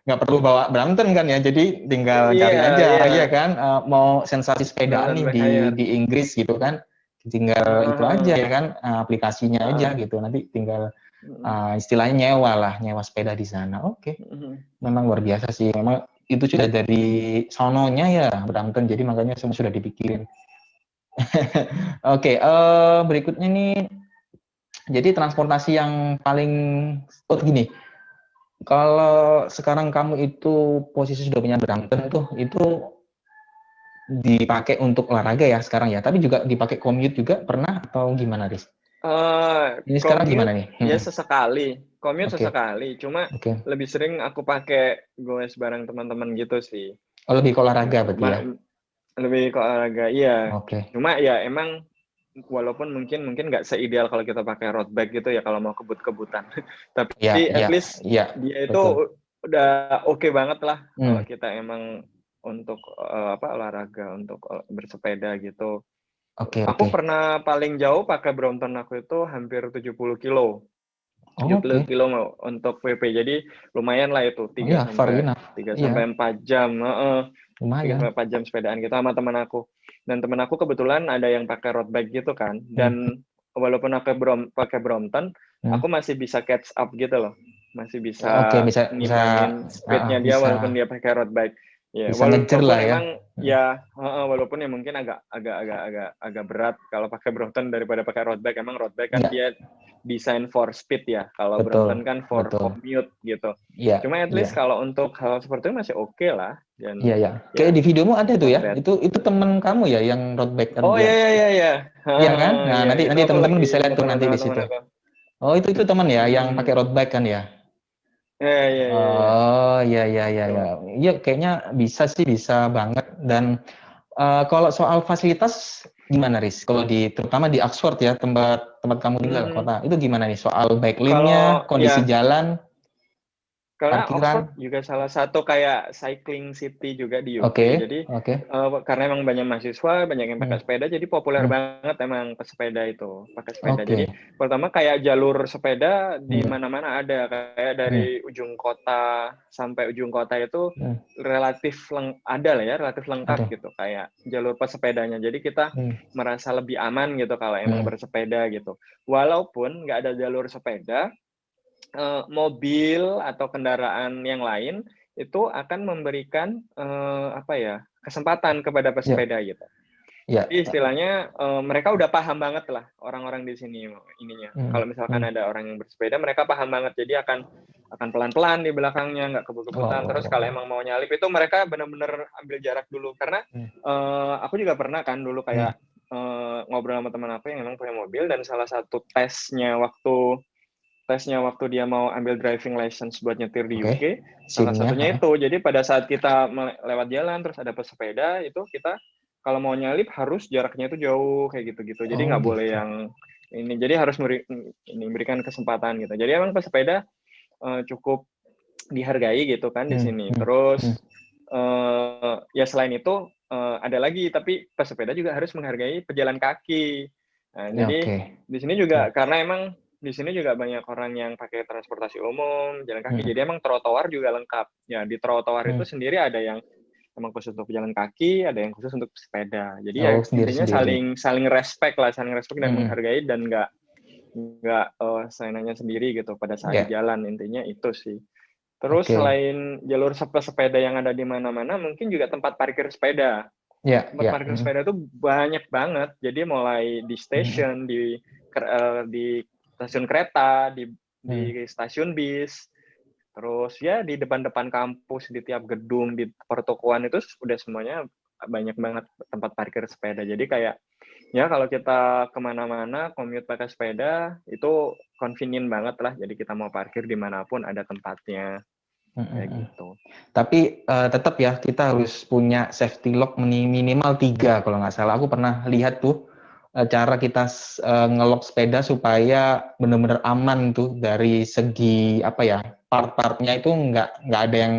nggak perlu bawa Brampton kan ya, jadi tinggal Iya, cari aja, iya. iya kan. Mau sensasi sepedaan nih Brampton di Hire. Inggris gitu kan, tinggal Heeh, itu aja heeh. ya kan, aplikasinya aja Heeh. gitu, nanti tinggal Mhm, istilahnya nyewa sepeda di sana. Oke, mhm. memang luar biasa sih, memang itu sudah dari sononya ya Brampton, jadi makanya semua sudah dipikirin. Oke, berikutnya nih, jadi transportasi yang paling, oh gini, kalau sekarang kamu itu posisi sudah punya Brampton tuh, itu dipakai untuk olahraga ya sekarang ya, tapi juga dipakai commute juga pernah atau gimana, Riz? Ini sekarang gimana Commute nih? ya sesekali, commute Oke, sesekali, cuma oke. lebih sering aku pakai goes bareng teman-teman gitu sih. Oh, lebih ke olahraga Nggak, berarti ya? lebih ke olahraga, iya. Oke. Cuma ya emang walaupun mungkin mungkin nggak seideal kalau kita pakai road bike gitu ya kalau mau kebut-kebutan. Iya, Tapi at iya, least iya, dia itu betul. udah oke banget lah kalau Hmm, kita emang untuk apa olahraga untuk bersepeda gitu. oke, Aku oke. pernah paling jauh pakai Brompton aku itu hampir 70 kilo. Oh, 70 oke. kilo untuk PP. Jadi lumayan lah itu Oh 3 ya, far sampai enough. 3 Iya, sampai 4 jam, heeh. 3 lumayan. sampai 4 jam sepedaan gitu sama teman aku. Dan teman aku kebetulan ada yang pakai road bike gitu kan. Hmm, Dan walaupun aku pakai Brompton, hmm. aku masih bisa catch up gitu loh. Masih Oke, bisa bisa, bisa, ngimbangin speed-nya dia bisa, walaupun dia pakai road bike. Ya, bisa ngejer walaupun lah ya. emang Hmm, ya, walaupun ya mungkin agak berat kalau pakai Brompton daripada pakai road bike. Emang road bike kan iya, dia desain for speed ya. Kalau Brompton betul, kan for betul. commute gitu. Iya, Cuma at iya. least kalau untuk hal seperti itu masih oke lah. Iya, Dan ya. Kayak ya di videomu ada tuh not ya. bad. Itu temen kamu ya yang road bike kan Oh ya. iya iya iya iya. Iya kan? Nah, Iya, nanti itu nanti aku teman-teman lagi bisa lihat tuh ketemu nanti sama di teman situ. aku. Oh, itu teman ya yang pakai Hmm. road bike kan ya. Iya iya iya iya. Oh, iya, iya, iya, Itu. iya. Iya, kayaknya bisa sih, bisa banget. Dan kalau soal fasilitas gimana, Riz? Kalau terutama di Oxford ya, tempat tempat kamu tinggal Hmm. kota, itu gimana nih? Soal bike lane-nya, Kalau kondisi ya jalan, karena parkiran. Oxford juga salah satu kayak cycling city juga di UK. Oke, Jadi oke. karena emang banyak mahasiswa, banyak yang Hmm, pakai sepeda, jadi populer hmm. banget emang pesepeda itu, pakai sepeda. Oke. Jadi pertama kayak jalur sepeda di Hmm, mana-mana ada, kayak hmm, dari ujung kota sampai ujung kota itu hmm. relatif ada lah ya, relatif lengkap Aduh. gitu, kayak jalur pesepedanya. Jadi kita Hmm, merasa lebih aman gitu kalau emang hmm. bersepeda gitu. Walaupun nggak ada jalur sepeda, mobil atau kendaraan yang lain itu akan memberikan, apa ya, kesempatan kepada Ya, pesepeda gitu. ya. Jadi istilahnya, mereka udah paham banget lah orang-orang di sini ininya. Hmm, Kalau misalkan hmm. ada orang yang bersepeda, mereka paham banget. Jadi akan pelan-pelan di belakangnya, nggak Oh, kebut-kebutan. oh, Terus oh, kalau oh. emang mau nyalip itu mereka benar-benar ambil jarak dulu. Karena, Hmm, aku juga pernah kan dulu hmm, kayak, ngobrol sama teman aku yang emang punya mobil dan salah satu tesnya waktu dia mau ambil driving license buat nyetir di oke. UK, salah SIM-nya. satunya itu. Jadi pada saat kita lewat jalan terus ada pesepeda, itu kita kalau mau nyalip harus jaraknya itu jauh kayak gitu-gitu. Jadi Oh, nggak boleh gitu. yang ini. Jadi harus berikan kesempatan gitu. Jadi emang pesepeda cukup dihargai gitu kan di Hmm, sini. hmm, hmm. Terus ya selain itu ada lagi, tapi pesepeda juga harus menghargai pejalan kaki. Nah, Ya, jadi oke. di sini juga Ya. karena emang di sini juga banyak orang yang pakai transportasi umum, jalan kaki. Hmm, Jadi emang trotoar juga lengkap. Ya di trotoar hmm. itu sendiri ada yang emang khusus untuk pejalan kaki, ada yang khusus untuk sepeda. Jadi ya Oh, intinya sendiri-sendiri. saling saling respect lah, saling respect dan Hmm, menghargai dan nggak senangnya sendiri gitu pada saat di ya, jalan. Intinya itu sih. Terus oke. selain jalur sepeda yang ada di mana-mana, mungkin juga tempat parkir sepeda. Ya, Tempat ya. parkir Hmm, sepeda itu banyak banget. Jadi mulai di hmm, stasiun, di stasiun kereta, hmm. di stasiun bis, terus ya di depan-depan kampus, di tiap gedung, di pertokoan itu udah semuanya banyak banget tempat parkir sepeda. Jadi kayak ya kalau kita kemana-mana commute pakai sepeda itu convenient banget lah. Jadi kita mau parkir dimanapun ada tempatnya kayak Mm-mm. gitu. Tapi tetap ya kita harus punya safety lock minimal 3 kalau nggak salah. Aku pernah lihat tuh cara kita ngelok sepeda supaya benar-benar aman tuh dari segi apa ya, part-partnya itu nggak ada yang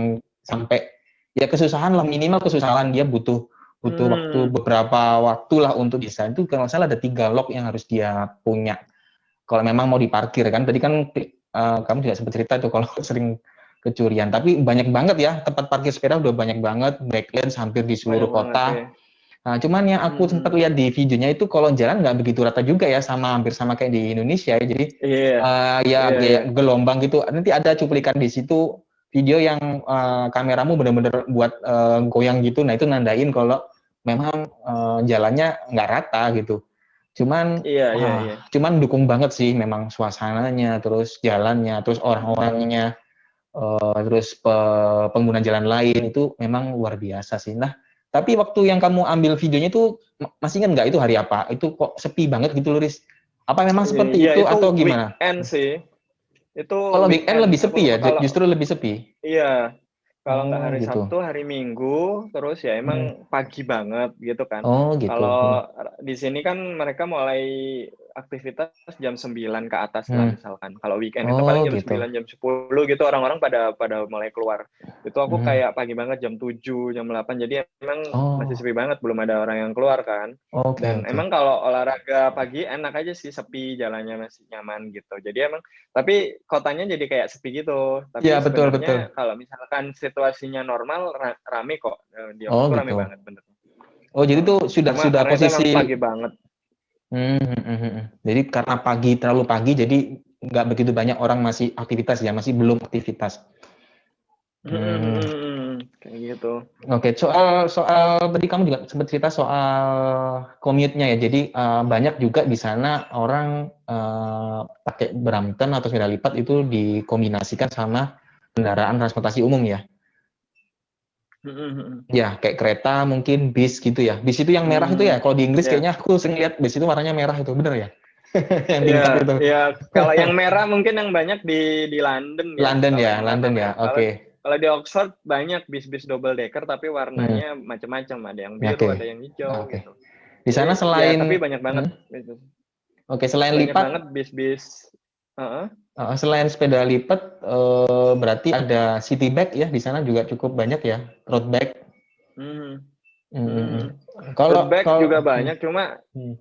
sampai ya kesusahan lah, minimal kesusahan. Dia butuh butuh waktu Hmm, beberapa waktu lah untuk bisa. Itu kalau nggak salah ada 3 lock yang harus dia punya kalau memang mau diparkir kan. Tadi kan kamu juga sempat cerita tuh kalau sering kecurian. Tapi banyak banget ya tempat parkir sepeda, udah banyak banget backlane hampir di banyak seluruh banget ya. kota. Nah, cuman yang aku sempat Hmm, lihat di videonya itu kalau jalan nggak begitu rata juga ya, sama hampir sama kayak di Indonesia ya. Jadi iya, ya iya, iya. kayak gelombang gitu. Nanti ada cuplikan di situ video yang kameramu benar-benar buat goyang gitu. Nah, itu nandain kalau memang jalannya nggak rata gitu. Cuman Iya, iya, iya. cuman dukung banget sih memang suasananya, terus jalannya, terus Hmm. orang-orangnya, terus pengguna jalan lain itu memang luar biasa sih. Nah, tapi waktu yang kamu ambil videonya itu masih ingat nggak itu hari apa? Itu kok sepi banget gitu, Luris? Apa memang seperti Iya, itu itu atau gimana? weekend sih. Itu Kalau weekend weekend. lebih Aku sepi ya, kalau justru lebih sepi. iya, kalau nggak Oh hari gitu. Sabtu, hari Minggu, terus ya Hmm. emang pagi banget gitu kan. Oh gitu. Hmm. Kalau di sini kan mereka mulai aktivitas jam 9 ke atas lah Hmm. misalkan. Kalau weekend itu paling Oh jam gitu. 9 jam 10 gitu orang-orang pada pada mulai keluar. Itu aku Hmm. kayak pagi banget jam 7 jam 8. Jadi emang masih Oh, sepi banget, belum ada orang yang keluar kan. oke Dan oke. emang kalau olahraga pagi enak aja sih, sepi, jalannya masih nyaman gitu. Jadi emang tapi kotanya jadi kayak sepi gitu. Iya Tapi betul betul. sebenarnya kalau misalkan situasinya normal, rame kok. Di aku Oh tuh rame gitu. banget bener. Oh jadi Heeh. tuh sudah Cuma sudah karena itu emang posisi. pagi banget. Jadi karena pagi terlalu pagi, jadi nggak begitu banyak orang masih aktivitas ya, masih belum aktivitas. Hmm, Kayak gitu. Oke, soal soal tadi kamu juga sempat cerita soal commute-nya ya. Jadi banyak juga di sana orang pakai Brampton atau sepeda lipat itu dikombinasikan sama kendaraan transportasi umum ya. Ya, kayak kereta, mungkin bis gitu ya. Bis itu yang merah itu ya. Hmm, Kalau di Inggris ya. kayaknya aku sering lihat bis itu warnanya merah itu, bener ya? Yang Iya, tingkat itu. iya. Kalau yang merah mungkin yang banyak di London ya. London Kalau ya, yang warna London ya. merah. Kalau Oke. kalau di Oxford banyak bis-bis double decker tapi Hmm, warnanya macam-macam. Ada yang biru, oke. ada yang hijau Oke. gitu. Di Jadi sana ya tapi selain banyak banget. Gitu. oke, selain Banyak lipat, banget bis-bis. Heeh. selain sepeda lipat, berarti ada city bike ya di sana juga cukup banyak ya, road bike. Mhm. Hmm, Mhm, hmm, mhm. hmm. Kalau Road bike kalau juga hmm, banyak, cuma hmm,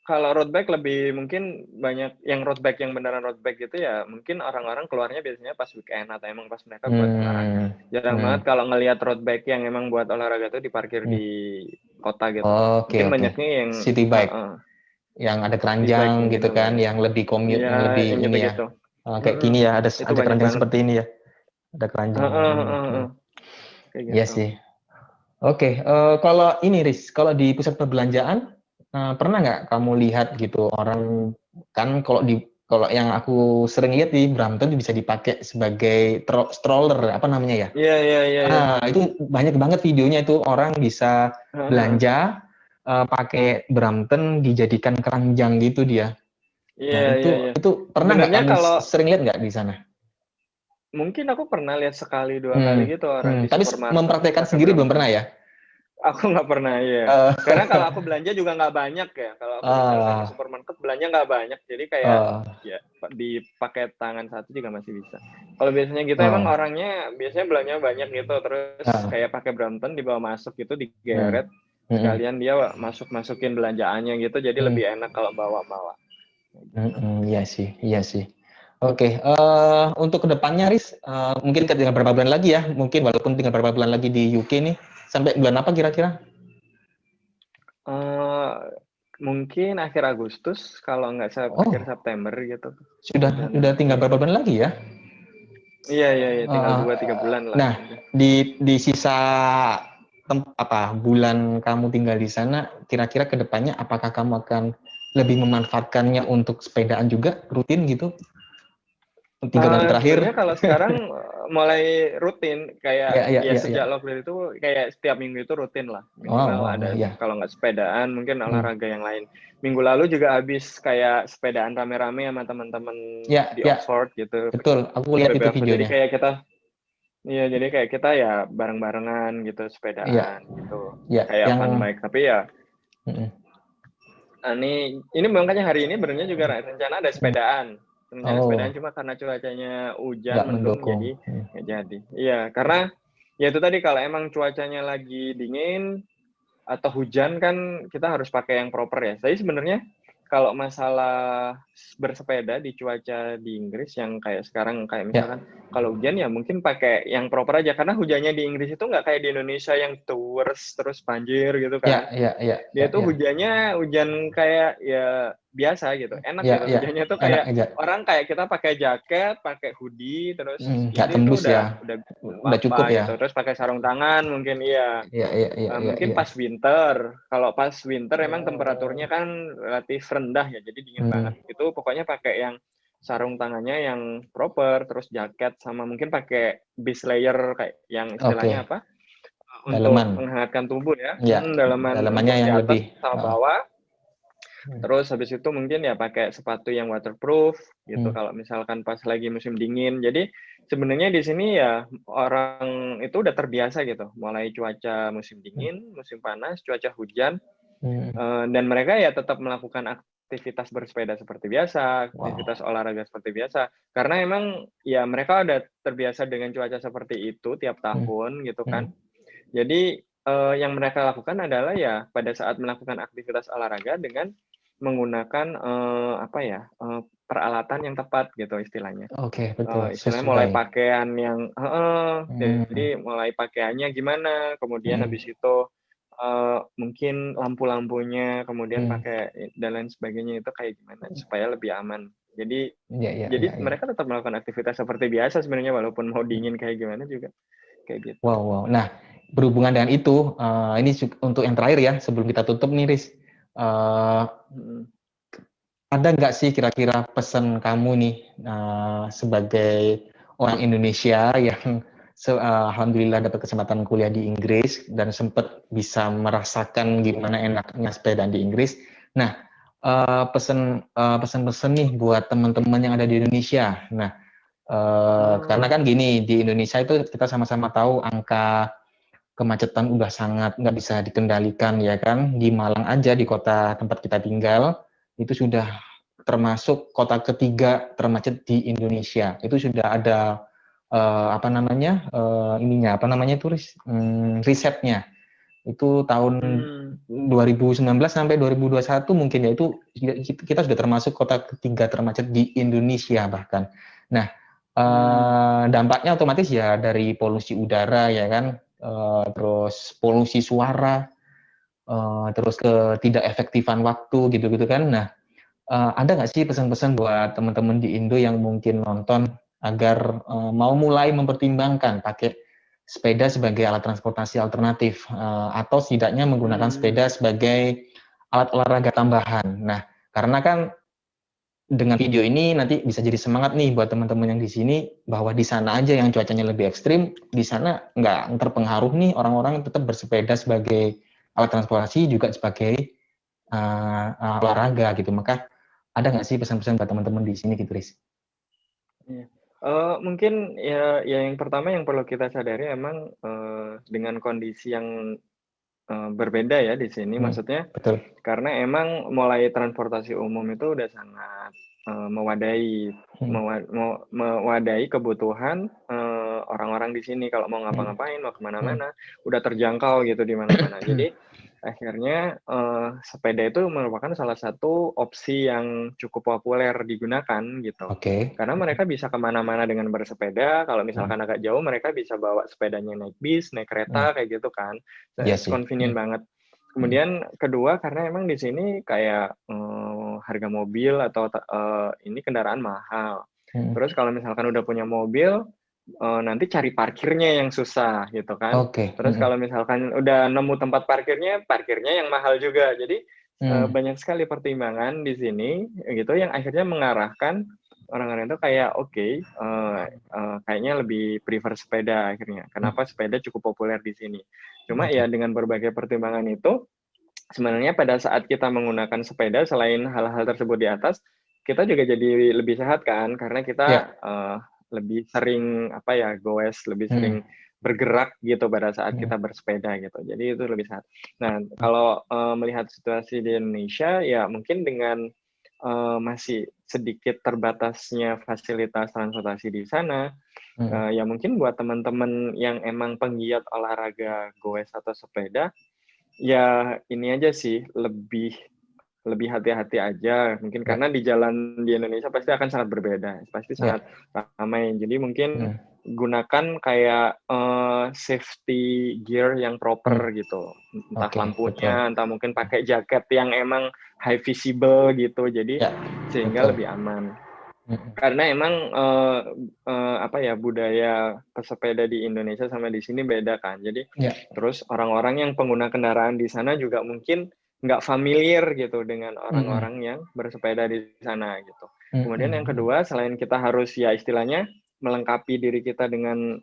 kalau road bike lebih mungkin banyak yang road bike yang beneran road bike gitu ya mungkin orang-orang keluarnya biasanya pas weekend atau emang pas mereka buat olahraga. hmm, Jarang hmm, banget kalau ngelihat road bike yang emang buat olahraga tuh diparkir hmm. di kota gitu. Oke Mungkin oke. banyaknya yang City bike heeh, yang ada city bike keranjang yang gitu kan, gitu-gitu. yang lebih commute, Iya, yang lebih yang ini ya. gitu-gitu. Kayak Mhm. gini ya, Itu ada banyak keranjang banget. seperti ini ya, ada keranjangnya. Heeh, Hmm, heeh, oke. heeh. Kayak Iya gitu. sih. Oke, kalau ini Riz, kalau di pusat perbelanjaan pernah nggak kamu lihat gitu orang kan kalau yang aku sering lihat di Brampton itu bisa dipakai sebagai stroller apa namanya ya? Iya, iya, iya, iya. Itu banyak banget videonya itu orang bisa Heeh, heeh. belanja pakai Brampton dijadikan keranjang gitu dia. Iya, Nah iya, iya. itu pernah nggak Sebenarnya kamu kalau sering lihat nggak di sana? mungkin aku pernah lihat sekali dua kali gitu orang di Tapi supermarket tuh mempraktekkan pakai sendiri belum Brompton. pernah ya? Aku nggak pernah ya. Uh, Karena kalau aku belanja juga nggak banyak ya. Kalau aku misalkan di uh, supermarket belanja nggak banyak, jadi kayak uh, ya dipakai tangan satu juga masih bisa. Kalau biasanya gitu emang uh, orangnya biasanya belanja banyak gitu, terus uh, kayak pakai Brompton dibawa masuk gitu uh, digeret, uh, sekalian dia masukin belanjaannya gitu, jadi uh, lebih enak kalau bawa-bawa. Gitu. Iya sih, iya sih. Oke, untuk kedepannya, Riz, mungkin tinggal berapa bulan lagi ya? Mungkin walaupun tinggal berapa bulan lagi di UK nih, sampai bulan apa kira-kira? Eh, Mungkin akhir Agustus, kalau nggak akhir Oh, September gitu. sudah Dan tinggal kayak berapa gitu. bulan lagi ya? Iya, iya, iya, tinggal Uh, 2-3 bulan lah. nah, di sisa bulan kamu tinggal di sana, kira-kira kedepannya apakah kamu akan lebih memanfaatkannya untuk sepedaan juga rutin gitu? 3 bulan terakhir? Sebenarnya kalau sekarang mulai rutin Ya, kayak ya, ya ya, ya. sejak lockdown itu kayak setiap minggu itu rutin lah Wow, minimal wow, ada ya. kalau nggak sepedaan mungkin Hmm. olahraga yang lain. Minggu lalu juga habis kayak sepedaan rame-rame sama teman-teman Ya, di ya, Oxford gitu betul. Aku lihat itu BBFT. Jadi videonya. kayak kita iya jadi kayak kita ya bareng-barengan gitu Iya, sepedaan gitu ya, kayak fun yang bike tapi ya mm, ini makanya hari ini sebenarnya juga rencana ada mm. sepedaan Oh, cuma karena cuacanya hujan nggak mendung mendukung. jadi nggak jadi. Iya karena ya itu tadi kalau emang cuacanya lagi dingin atau hujan kan kita harus pakai yang proper ya. Tapi sebenarnya kalau masalah bersepeda di cuaca di Inggris yang kayak sekarang kayak Ya, misalkan kalau hujan ya mungkin pakai yang proper aja karena hujannya di Inggris itu nggak kayak di Indonesia yang terus banjir gitu ya, kan. ya, ya, Dia ya, tuh ya, hujannya hujan kayak ya biasa gitu, enak ya, gitu. ya, Hujannya tuh enak kayak aja. orang kayak kita pakai jaket, pakai hoodie, terus Nggak itu tembus ya, udah nggak udah cukup apa-apa ya. gitu. Terus pakai sarung tangan mungkin iya. Ya, ya, ya, ya, Mungkin ya. pas winter. Kalau pas winter emang temperaturnya Oh, kan relatif rendah ya, jadi dingin hmm, banget. Itu pokoknya pakai yang sarung tangannya yang proper, terus jaket sama mungkin pakai base layer kayak yang istilahnya oke. apa? Untuk Daleman, menghangatkan tubuh ya. ya, Dalaman dalemannya untuk di yang atas lebih. sama Oh, bawah. hmm, Terus habis itu mungkin ya pakai sepatu yang waterproof gitu hmm, kalau misalkan pas lagi musim dingin. Jadi sebenarnya di sini ya orang itu udah terbiasa gitu, mulai cuaca musim hmm, dingin, musim panas, cuaca hujan, hmm. dan mereka ya tetap melakukan aktivitas bersepeda seperti biasa, Wow. aktivitas olahraga seperti biasa. Karena emang ya mereka udah terbiasa dengan cuaca seperti itu tiap Hmm, tahun gitu hmm. kan. Jadi yang mereka lakukan adalah ya pada saat melakukan aktivitas olahraga dengan menggunakan apa ya peralatan yang tepat gitu istilahnya. Oke, betul. Istilahnya mulai Sesuai. pakaian yang Hmm, jadi mulai pakaiannya gimana, kemudian hmm, habis itu mungkin lampu-lampunya, kemudian hmm. pakai dan lain sebagainya itu kayak gimana supaya lebih aman. Jadi Ya, ya, jadi ya, ya. mereka tetap melakukan aktivitas seperti biasa sebenarnya walaupun mau dingin kayak gimana juga kayak gitu. Wow, wow. Nah, berhubungan dengan itu, ini untuk yang terakhir ya, sebelum kita tutup nih, Riz. Eh, Mhm. ada nggak sih kira-kira pesan kamu nih sebagai orang Indonesia yang alhamdulillah dapat kesempatan kuliah di Inggris dan sempat bisa merasakan gimana enaknya sepeda di Inggris. Nah, pesan-pesan nih buat teman-teman yang ada di Indonesia. Nah, karena Oh, kan gini, di Indonesia itu kita sama-sama tahu angka kemacetan udah sangat nggak bisa dikendalikan ya kan. Di Malang aja, di kota tempat kita tinggal, itu sudah termasuk kota ketiga termacet di Indonesia. Itu sudah ada apa namanya ininya apa namanya itu risetnya itu tahun hmm, 2019 sampai 2021 mungkin ya itu kita sudah termasuk kota ketiga termacet di Indonesia bahkan. Nah, hmm, dampaknya otomatis ya dari polusi udara ya kan, terus polusi suara, terus ketidak efektifan waktu gitu-gitu kan. Nah, ada nggak sih pesan-pesan buat teman-teman di Indo yang mungkin nonton agar mau mulai mempertimbangkan pakai sepeda sebagai alat transportasi alternatif atau setidaknya menggunakan sepeda hmm. sebagai alat olahraga tambahan. Nah, karena kan dengan video ini nanti bisa jadi semangat nih buat teman-teman yang di sini bahwa di sana aja yang cuacanya lebih ekstrim, di sana nggak terpengaruh nih orang-orang tetap bersepeda sebagai alat transportasi juga sebagai olahraga gitu. Maka ada nggak sih pesan-pesan buat teman-teman di sini gitu, Riz? Iya. Mungkin ya yang pertama yang perlu kita sadari emang, dengan kondisi yang, berbeda ya di sini, maksudnya Betul. karena emang mulai transportasi umum itu udah sangat, mewadahi Hmm, mewadahi kebutuhan, orang-orang di sini kalau mau hmm, ngapa-ngapain, mau kemana hmm, mana udah terjangkau gitu di mana-mana. Jadi akhirnya, sepeda itu merupakan salah satu opsi yang cukup populer digunakan gitu. Oke. Karena mereka bisa kemana mana dengan bersepeda, kalau Hmm, misalkan agak jauh mereka bisa bawa sepedanya naik bis, naik hmm. kereta, kayak gitu kan. Iya It's sih. Hmm, convenient banget. hmm, Kemudian kedua, karena emang di sini kayak, harga mobil atau ini kendaraan mahal. hmm. Terus kalau misalkan udah punya mobil, nanti cari parkirnya yang susah gitu kan. Oke. Terus kalau misalkan udah nemu tempat parkirnya, parkirnya yang mahal juga. Jadi, Hmm, banyak sekali pertimbangan di sini gitu yang akhirnya mengarahkan orang-orang itu kayak kayaknya lebih prefer sepeda akhirnya. Kenapa sepeda cukup populer di sini? Cuma Oke. ya dengan berbagai pertimbangan itu, sebenarnya pada saat kita menggunakan sepeda, selain hal-hal tersebut di atas, kita juga jadi lebih sehat kan, karena kita Ya. lebih sering goes, lebih Hmm. sering bergerak gitu pada saat Hmm. kita bersepeda gitu. Jadi itu lebih sehat. Nah, kalau melihat situasi di Indonesia, ya mungkin dengan masih sedikit terbatasnya fasilitas transportasi di sana, Hmm. ya mungkin buat teman-teman yang emang penggiat olahraga goes atau sepeda, ya ini aja sih, lebih lebih hati-hati aja. Mungkin Ya. karena di jalan di Indonesia pasti akan sangat berbeda, pasti Ya. sangat ramai. Jadi mungkin Hmm. gunakan kayak safety gear yang Hmm. proper gitu. Entah Oke, betul. lampunya, entah mungkin pakai jaket yang emang high visible gitu. Jadi Ya, sehingga betul. lebih aman. Hmm. Karena emang budaya pesepeda di Indonesia sama di sini beda kan. Jadi Ya. terus orang-orang yang pengguna kendaraan di sana juga mungkin nggak familiar gitu dengan Hmm. orang-orang yang bersepeda di sana gitu. Hmm. Kemudian yang Hmm. kedua, selain kita harus ya istilahnya melengkapi diri kita dengan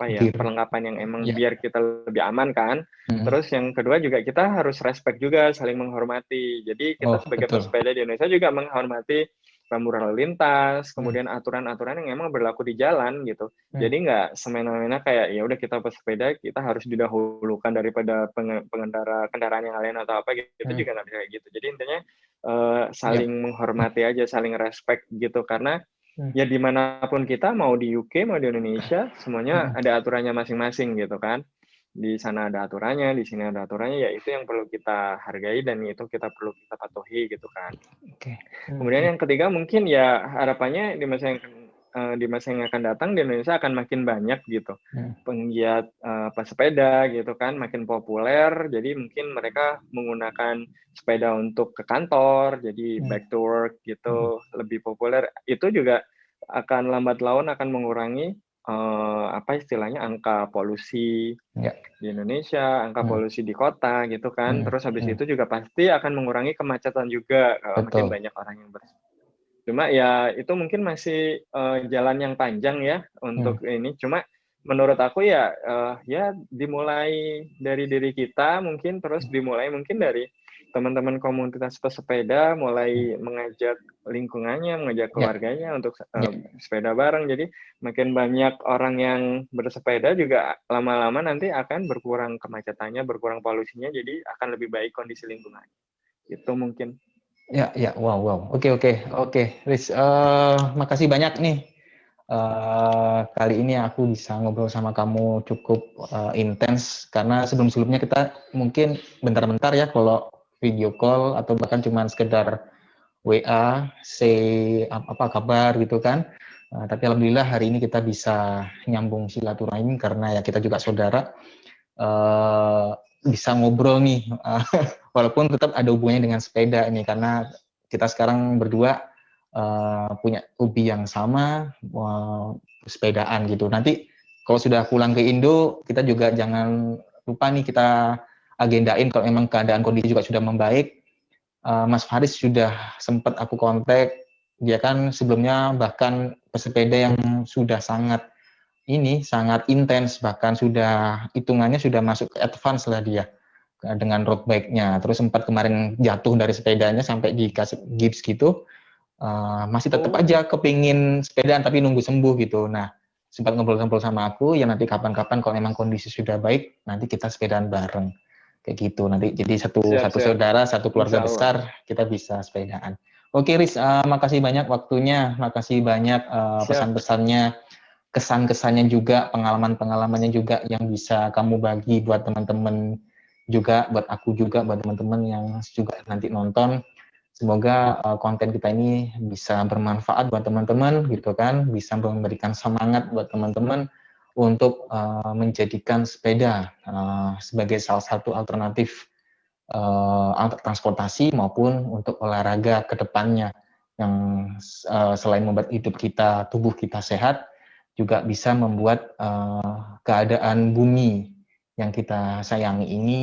Gear. perlengkapan yang emang Ya. biar kita lebih aman kan. Hmm. Terus yang kedua juga kita harus respect juga, saling menghormati. Jadi kita Oh, sebagai betul. pesepeda di Indonesia juga menghormati rambu lalu lintas, Hmm. kemudian aturan-aturan yang emang berlaku di jalan gitu. Hmm. Jadi nggak semena-mena kayak ya udah kita pesepeda kita harus didahulukan daripada pengendara kendaraan yang lain atau apa gitu. Itu Hmm. juga nggak bisa kayak gitu. Jadi intinya Ya. saling menghormati aja, saling respect gitu karena Hmm. ya dimanapun kita mau di UK mau di Indonesia semuanya Hmm. ada aturannya masing-masing gitu kan. Di sana ada aturannya, di sini ada aturannya, ya itu yang perlu kita hargai dan itu kita perlu kita patuhi gitu kan. Oke. Hmm. Kemudian yang ketiga mungkin ya harapannya di masa yang akan datang di Indonesia akan makin banyak gitu Hmm. penggiat pesepeda gitu kan, makin populer. Jadi mungkin mereka menggunakan sepeda untuk ke kantor, jadi Hmm. back to work Hmm. gitu lebih populer. Itu juga akan lambat laun akan mengurangi istilahnya angka polusi Ya. di Indonesia, angka Hmm. polusi di kota gitu kan. Hmm. Terus habis Hmm. itu juga pasti akan mengurangi kemacetan juga kalau makin Betul. banyak orang yang cuma ya itu mungkin masih jalan yang panjang ya Hmm. untuk ini. Cuma menurut aku ya ya dimulai dari diri kita mungkin, terus dimulai mungkin dari teman-teman komunitas pesepeda, Hmm. mulai mengajak lingkungannya, mengajak Ya. keluarganya untuk Ya. sepeda bareng. Jadi makin banyak orang yang bersepeda juga lama-lama nanti akan berkurang kemacetannya, berkurang polusinya, jadi akan lebih baik kondisi lingkungan. Itu mungkin. Ya. Ya. Wow. Wow. Oke. Oke. Oke. Riz, makasih banyak nih. Kali ini aku bisa ngobrol sama kamu cukup intens karena sebelum-sebelumnya kita mungkin bentar-bentar ya kalau video call atau bahkan cuma sekedar WA, say apa kabar gitu kan. Tapi alhamdulillah hari ini kita bisa nyambung silaturahim karena ya kita juga saudara, uh, bisa ngobrol nih, walaupun tetap ada hubungannya dengan sepeda ini karena kita sekarang berdua punya hobi yang sama, sepedaan gitu. Nanti kalau sudah pulang ke Indo, kita juga jangan lupa nih kita agendain kalau memang keadaan kondisi juga sudah membaik. Mas Faris sudah sempat aku kontak, dia kan sebelumnya bahkan pesepeda yang sudah sangat intens, bahkan sudah hitungannya sudah masuk ke advance lah dia dengan road bike-nya. Terus sempat kemarin jatuh dari sepedanya sampai dikasih gips gitu, masih tetap Oh, aja kepingin sepedaan tapi nunggu sembuh gitu. Nah, sempat ngobrol-ngobrol sama aku, ya nanti kapan-kapan kalau memang kondisi sudah baik, nanti kita sepedaan bareng. Kayak gitu, nanti jadi satu satu siap-siap. saudara, satu keluarga Insya Allah. besar, kita bisa sepedaan. Oke, Riz, makasih banyak waktunya, makasih banyak Siap. pesan-pesannya, kesan-kesannya juga, pengalaman-pengalamannya juga yang bisa kamu bagi buat teman-teman juga, buat aku juga, buat teman-teman yang juga nanti nonton. Semoga konten kita ini bisa bermanfaat buat teman-teman gitu kan, bisa memberikan semangat buat teman-teman untuk menjadikan sepeda sebagai salah satu alternatif transportasi maupun untuk olahraga ke depannya yang selain membuat hidup kita, tubuh kita sehat, juga bisa membuat keadaan bumi yang kita sayangi ini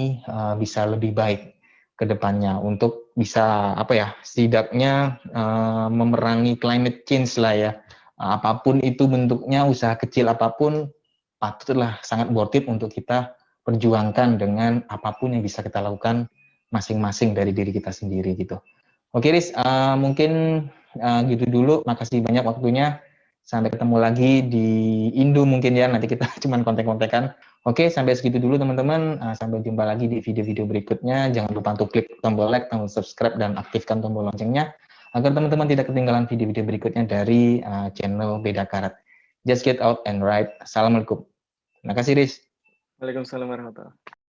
bisa lebih baik ke depannya untuk bisa apa ya, setidaknya memerangi climate change lah ya. Apapun itu bentuknya, usaha kecil apapun, patutlah sangat worth it untuk kita perjuangkan dengan apapun yang bisa kita lakukan masing-masing dari diri kita sendiri gitu. Oke, Riz, mungkin gitu dulu. Makasih banyak waktunya. Sampai ketemu lagi di Indo mungkin ya. Nanti kita cuman kontek-kontekan. Oke, sampai segitu dulu teman-teman. Sampai jumpa lagi di video-video berikutnya. Jangan lupa untuk klik tombol like, tombol subscribe, dan aktifkan tombol loncengnya agar teman-teman tidak ketinggalan video-video berikutnya dari channel Beda Karat. Just get out and ride. Assalamualaikum. Terima kasih, Riz. Waalaikumsalam warahmatullahi wabarakatuh.